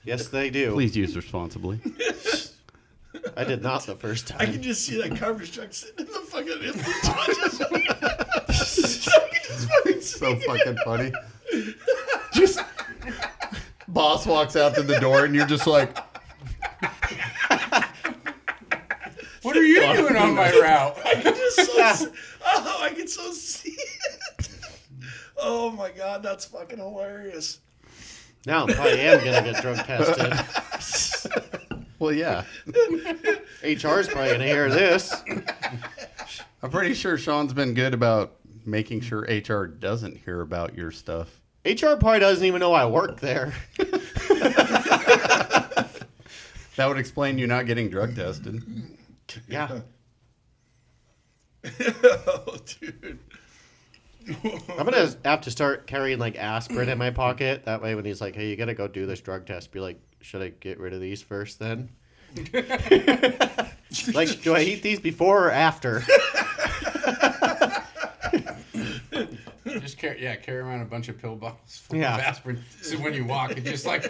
Yes, they do. Please use responsibly. I did not the first time. I can just see that garbage truck sitting in the fucking It's so fucking funny. Just boss walks out to the door and you're just like, What are you doing on my route? I can so see it. Oh my God, that's fucking hilarious. Now I probably am going to get drug tested. well, yeah. HR's probably going to hear this. I'm pretty sure Sean's been good about making sure HR doesn't hear about your stuff. HR probably doesn't even know I work there. That would explain you not getting drug tested. Yeah. Oh, dude. I'm going to have to start carrying like aspirin in my pocket. That way when he's like, hey, you got to go do this drug test, be like, should I get rid of these first then? Like, do I eat these before or after? Just carry around a bunch of pill bottles full Yeah. of aspirin. So when you walk, it's just like,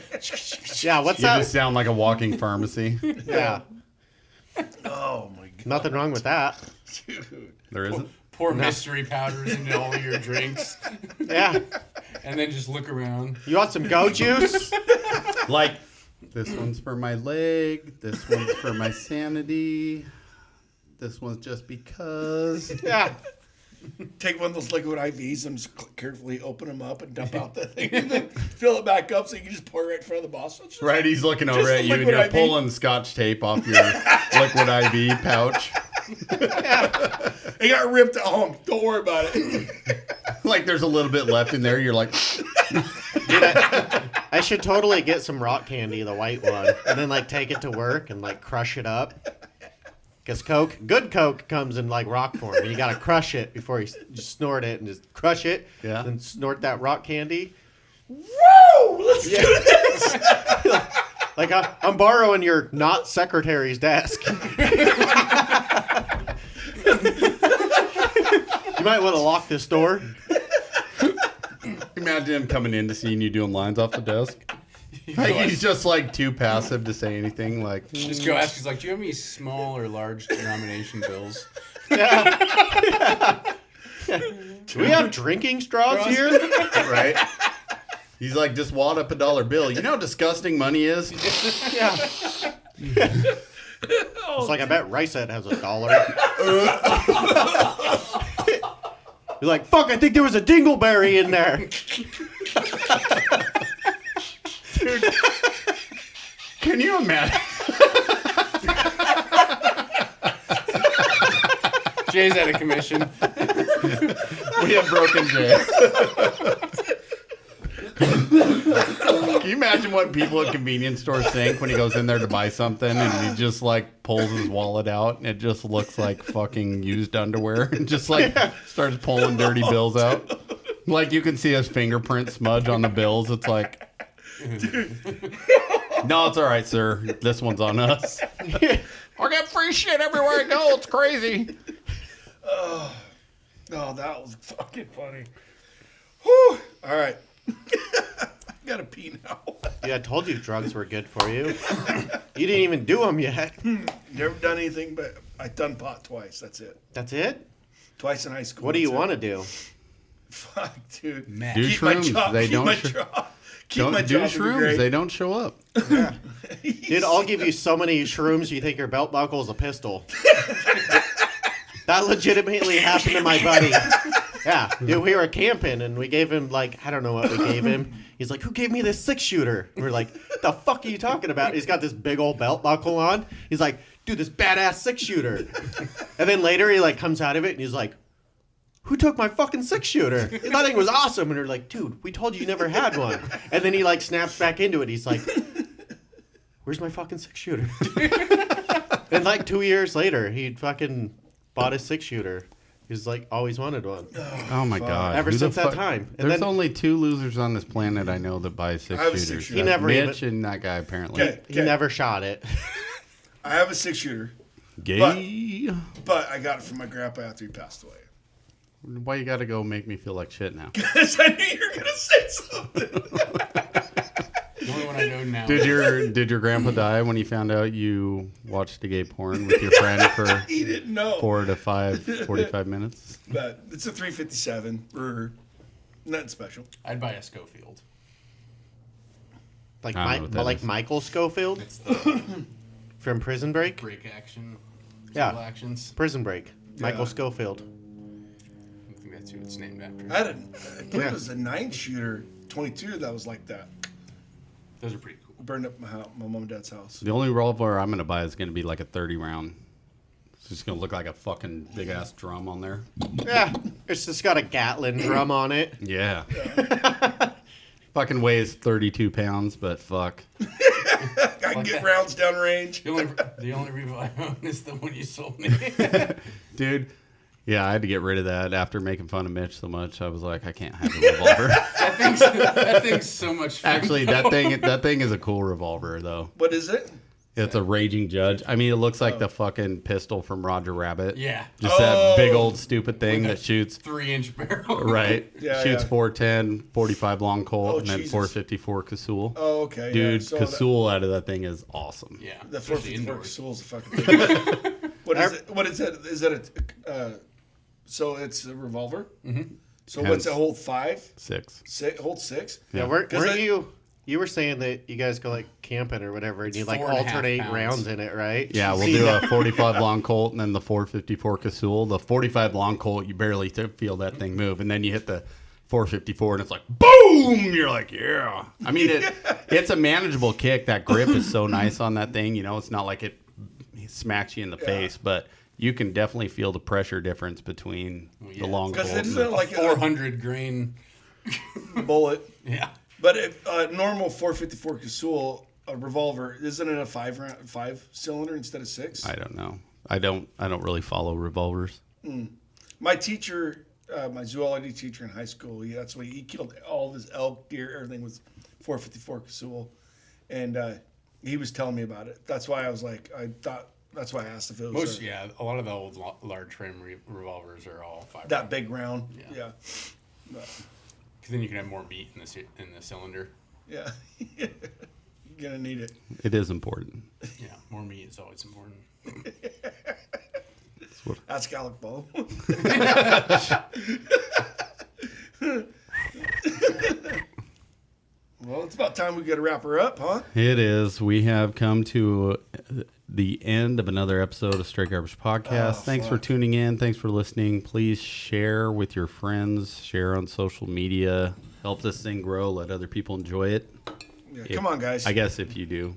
Yeah, what's You that? just sound like a walking pharmacy. Yeah, Oh my God. nothing wrong with that. Dude. There isn't. pour mystery powders into all your drinks, Yeah. and then just look around. You want some go juice? Like, this one's for my leg. This one's for my sanity. This one's just because. Yeah. Take one of those liquid IVs and just carefully open them up and dump out the thing and then fill it back up so you can just pour it right in front of the boss. Just, Right, he's looking over Just at you and liquid you're IV. pulling scotch tape off your liquid IV pouch. It got ripped at home. Don't worry about it. Like there's a little bit left in there. You're like, Dude, I should totally get some rock candy, the white one, and then like take it to work and like crush it up. Because good Coke comes in like rock form, and you gotta crush it before you just snort it, and just crush it, Yeah. then snort that rock candy. Woo! Let's do this. Like I'm borrowing your not secretary's desk. might want to lock this door. Imagine him coming in to seeing you doing lines off the desk. Like he's just like too passive to say anything. Like Just go ask. He's like, "Do you have any small or large denomination bills?" Yeah. Do we have drinking straws here? right? He's like, just wad up $1 bill. You know how disgusting money is? Yeah. It's like, I bet Ricehead has $1. You're like, fuck, I think there was a dingleberry in there. Dude, can you imagine? Jay's out of commission. We have broken Jay. Can you imagine what people at convenience stores think when he goes in there to buy something and he just like pulls his wallet out and it just looks like fucking used underwear and just like starts pulling dirty bills out? Like you can see his fingerprint smudge on the bills. It's like, no, it's all right, sir. This one's on us. I got free shit everywhere I go. It's crazy. Oh, that was fucking funny. Whew. All right. I gotta pee now. Yeah, I told you drugs were good for you. You didn't even do them yet. Never done anything, but I've done pot twice. That's it. That's it? Twice in high school. What do you that's want to it. do? Fuck, dude. Do Keep my shrooms. job. They keep don't. my job. Keep my Do job. would be shrooms. great. They don't show up. Yeah. Dude, I'll give you so many shrooms you think your belt buckle is a pistol. That legitimately happened to my buddy. Yeah, dude, we were camping and we gave him like, I don't know what we gave him. He's like, who gave me this 6-shooter? And we're like, the fuck are you talking about? He's got this big old belt buckle on. He's like, dude, this badass 6-shooter. And then later he like comes out of it and he's like, who took my fucking 6-shooter? That thing was awesome. And we're like, dude, we told you never had one. And then he like snaps back into it. He's like, where's my fucking 6-shooter? And like 2 years later, he fucking bought a 6-shooter. He's like, always wanted one. Oh my god! Ever Who the since that fuck- time. And There's then- only 2 losers on this planet I know that buy I have a 6-shooters. 6-shooter. He never Mitch even- and that guy apparently. Okay. He never shot it. I have a 6-shooter, Gay. but I got it from my grandpa after he passed away. Why you got to go make me feel like shit now? Because I knew you were gonna say something. The only one I know now. Did your grandpa die when he found out you watched the gay porn with your friend for He didn't know. 45 minutes? But it's a 357. Nothing special. I'd buy a Schofield. Like I don't know what that like is. Michael Schofield It's the from Prison Break. break action. Yeah. Kill actions. Prison Break. Michael Yeah. Schofield. I think that's who it's named after. I believe it was a 9-shooter 22 that was like that. Those are pretty cool. Burned up my mom and dad's house. The only revolver I'm going to buy is going to be like a 30 round. It's just going to look like a fucking big ass drum on there. Yeah. It's just got a Gatlin drum on it. Yeah. Fucking weighs 32 pounds, but fuck. I can get that. rounds downrange. The only revo I own is the one you sold me. Dude, yeah, I had to get rid of that after making fun of Mitch so much. I was like, I can't have a revolver. that thing's so much fun. Actually, that thing is a cool revolver though. What is it? It's a Raging Judge. I mean, it looks like the fucking pistol from Roger Rabbit. Yeah. Just that big old stupid thing that shoots 3-inch barrel. right. Yeah, Shoots yeah. 410, 45 long Colt, Oh, and then Jesus. 454 Casul. Oh, okay. Dude, yeah. So Casul out of that thing is awesome. Yeah. The especially 454 indoors. Soul's a fucking thing. What is it? What is that? Is that a? So it's a revolver. Mm-hmm. So Has- what's it? Hold 5? 6. Hold 6? Yeah, Yeah. weren't 'Cause you were saying that you guys go like camping or whatever and you like 4.5 alternate pounds. rounds in it, right? Yeah, we'll do a 45 long Colt and then the 454 Casul. The 45 long Colt, you barely feel that thing move, and then you hit the 454 and it's like boom. You're like, yeah. I mean, it's a manageable kick. That grip is so nice on that thing. You know, it's not like it smacks you in the face, but you can definitely feel the pressure difference between yeah. the long Because Colt. it and isn't the- like a 400 grain. bullet. Yeah. But if normal 454 Casul, a revolver, isn't it a 5 cylinder instead of 6? I don't know. I don't really follow revolvers. My teacher, my zoology teacher in high school, that's why he killed all this elk, deer, everything was 454 Casul, and he was telling me about it. That's why I was like, I thought That's why I asked if it was Most, yeah, a lot of the old large frame revolvers are all 5 that big round. Yeah. Yeah. Because then you can have more meat in the cylinder. Yeah. You're gonna need it. It is important. Yeah, more meat is always important. That's Gallic Ball. Well, it's about time we get to wrap her up, huh? It is. We have come to the end of another episode of Straight Garbage Podcast. Thanks for tuning in. Thanks for listening. Please share with your friends. Share on social media. Help this thing grow. Let other people enjoy it. Yeah, come on, guys. I guess if you do.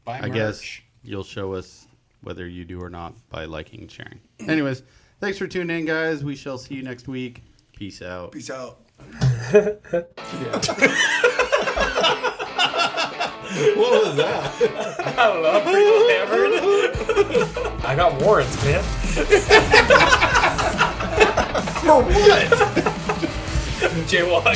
Buy I merch. guess you'll show us whether you do or not by liking and sharing. Anyways, thanks for tuning in, guys. We shall see you next week. Peace out. Peace out. What was that? I don't know. I'm pretty hammered. I got warrants, man. For what? Jaywalk.